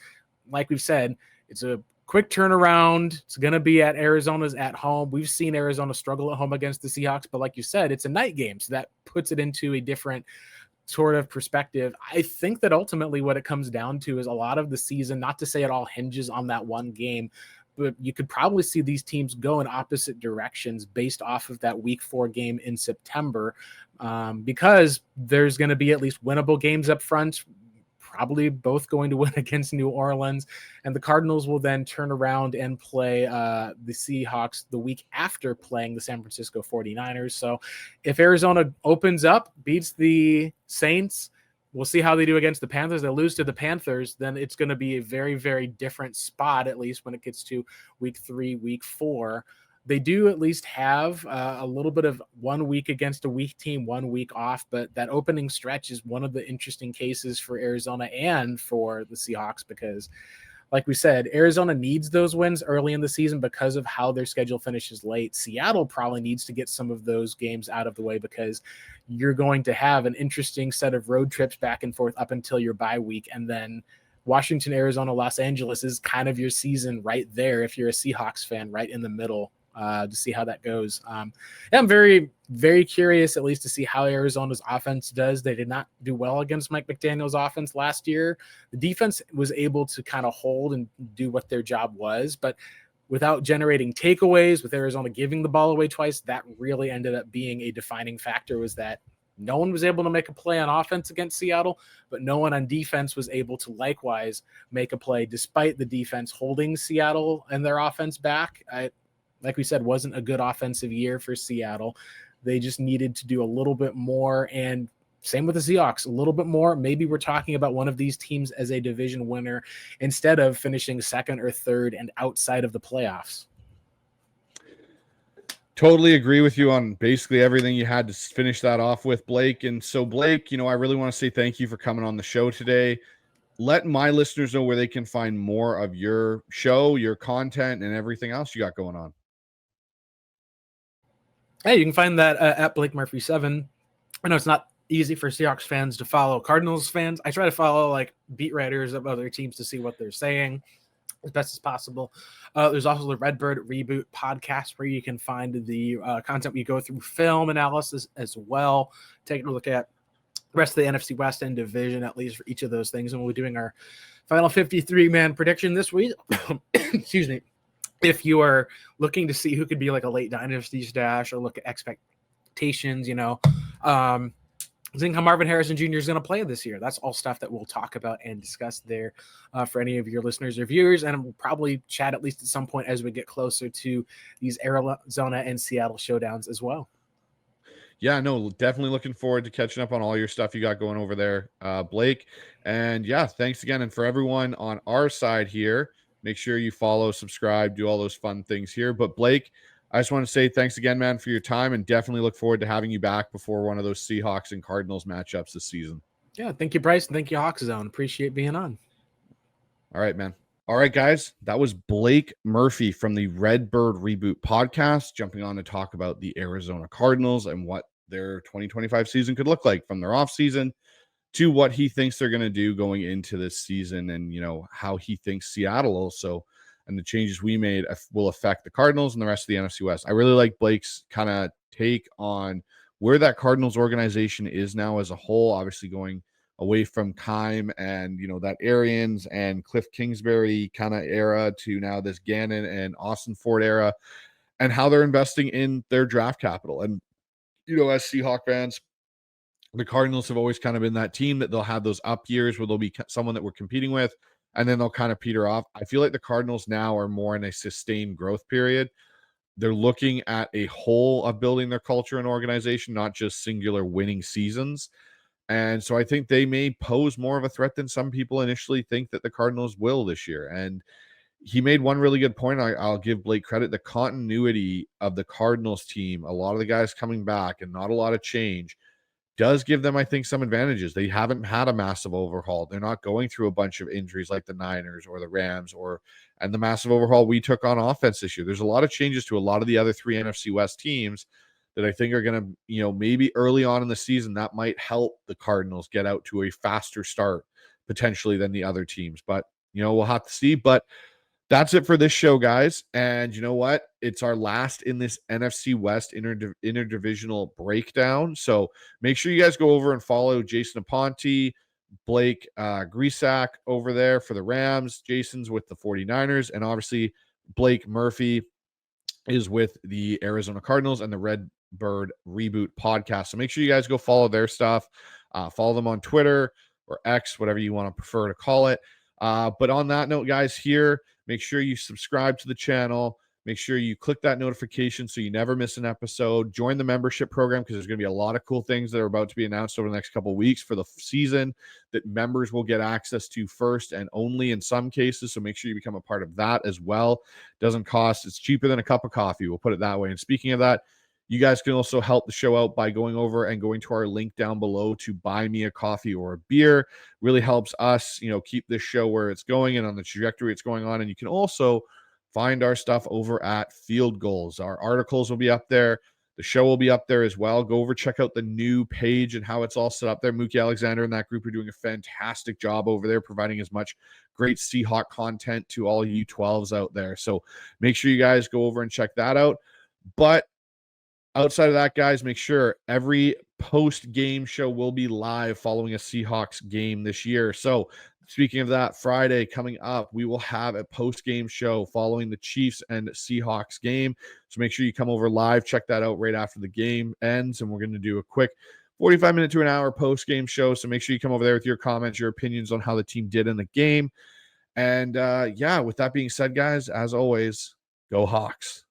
like we've said, it's a quick turnaround. It's going to be at Arizona's at home. We've seen Arizona struggle at home against the Seahawks, but like you said, it's a night game. So that puts it into a different sort of perspective. I think that ultimately what it comes down to is a lot of the season, not to say it all hinges on that one game, but you could probably see these teams go in opposite directions based off of that week 4 game in September, because there's going to be at least winnable games up front, probably both going to win against New Orleans, and the Cardinals will then turn around and play the Seahawks the week after playing the San Francisco 49ers. So if Arizona opens up, beats the Saints, we'll see how they do against the Panthers. They lose to the Panthers, then it's going to be a very, very different spot, at least when it gets to week 3, week 4. They do at least have a little bit of 1 week against a weak team, 1 week off, but that opening stretch is one of the interesting cases for Arizona and for the Seahawks because, like we said, Arizona needs those wins early in the season because of how their schedule finishes late. Seattle probably needs to get some of those games out of the way because you're going to have an interesting set of road trips back and forth up until your bye week, and then Washington, Arizona, Los Angeles is kind of your season right there if you're a Seahawks fan, right in the middle. To see how that goes. I'm very, very curious at least to see how Arizona's offense does. They did not do well against Mike McDaniel's offense last year. The defense was able to kind of hold and do what their job was, but without generating takeaways, with Arizona giving the ball away twice, that really ended up being a defining factor, was that no one was able to make a play on offense against Seattle, but no one on defense was able to likewise make a play despite the defense holding Seattle and their offense back. Like we said, wasn't a good offensive year for Seattle. They just needed to do a little bit more, and same with the Seahawks, a little bit more. Maybe we're talking about one of these teams as a division winner instead of finishing second or third and outside of the playoffs. Totally agree with you on basically everything you had to finish that off with, Blake. And so, Blake, I really want to say thank you for coming on the show today. Let my listeners know where they can find more of your show, your content, and everything else you got going on. Hey, you can find that at Blake Murphy 7. I know it's not easy for Seahawks fans to follow Cardinals fans. I try to follow like beat writers of other teams to see what they're saying as best as possible. There's also the Redbird Reboot Podcast where you can find the content we go through film analysis as well, taking a look at the rest of the NFC West and division, at least for each of those things. And we'll be doing our final 53-man prediction this week. Excuse me. If you are looking to see who could be like a late dynasty stash or look at expectations, I think how Marvin Harrison Jr. is going to play this year. That's all stuff that we'll talk about and discuss there for any of your listeners or viewers. And we'll probably chat at least at some point as we get closer to these Arizona and Seattle showdowns as well. Yeah, no, definitely looking forward to catching up on all your stuff you got going over there, Blake. And yeah, thanks again. And for everyone on our side here, make sure you follow, subscribe, do all those fun things here. But Blake, I just want to say thanks again, man, for your time, and definitely look forward to having you back before one of those Seahawks and Cardinals matchups this season. Yeah, thank you, Bryce, and thank you, HawksZone. Appreciate being on. All right, man. All right, guys, that was Blake Murphy from the Redbird Reboot Podcast, jumping on to talk about the Arizona Cardinals and what their 2025 season could look like, from their offseason to what he thinks they're going to do going into this season, and, you know, how he thinks Seattle also and the changes we made will affect the Cardinals and the rest of the NFC West. I really like Blake's kind of take on where that Cardinals organization is now as a whole, obviously going away from Keim and, you know, that Arians and Cliff Kingsbury kind of era to now this Gannon and Austin Ford era, and how they're investing in their draft capital. And, you know, as Seahawks fans, the Cardinals have always kind of been that team that they'll have those up years where they'll be someone that we're competing with, and then they'll kind of peter off. I feel like the Cardinals now are more in a sustained growth period. They're looking at a whole of building their culture and organization, not just singular winning seasons. And so I think they may pose more of a threat than some people initially think that the Cardinals will this year. And he made one really good point. I'll give Blake credit. The continuity of the Cardinals team, a lot of the guys coming back and not a lot of change, does give them, I think, some advantages. They haven't had a massive overhaul. They're not going through a bunch of injuries like the Niners or the Rams and the massive overhaul we took on offense this year. There's a lot of changes to a lot of the other three NFC West teams that I think are going to, you know, maybe early on in the season that might help the Cardinals get out to a faster start potentially than the other teams. But, you know, we'll have to see. But that's it for this show, guys. And you know what? It's our last in this NFC West interdivisional breakdown. So make sure you guys go over and follow Jason Aponte, Blake Grisak over there for the Rams. Jason's with the 49ers. And obviously, Blake Murphy is with the Arizona Cardinals and the Redbird Reboot Podcast. So make sure you guys go follow their stuff. Follow them on Twitter or X, whatever you want to prefer to call it. But on that note, guys, here, make sure you subscribe to the channel. Make sure you click that notification so you never miss an episode. Join the membership program, because there's going to be a lot of cool things that are about to be announced over the next couple of weeks for the season that members will get access to first and only in some cases. So make sure you become a part of that as well. Doesn't cost. It's cheaper than a cup of coffee. We'll put it that way. And speaking of that, you guys can also help the show out by going over and going to our link down below to buy me a coffee or a beer. Really helps us, you know, keep this show where it's going and on the trajectory it's going on. And you can also find our stuff over at Field Goals. Our articles will be up there. The show will be up there as well. Go over, check out the new page and how it's all set up there. Mookie Alexander and that group are doing a fantastic job over there, providing as much great Seahawk content to all you 12s out there. So make sure you guys go over and check that out. But outside of that, guys, make sure every post-game show will be live following a Seahawks game this year. So speaking of that, Friday coming up, we will have a post-game show following the Chiefs and Seahawks game. So make sure you come over live, check that out right after the game ends, and we're going to do a quick 45-minute to an hour post-game show. So make sure you come over there with your comments, your opinions on how the team did in the game. And yeah, with that being said, guys, as always, go Hawks.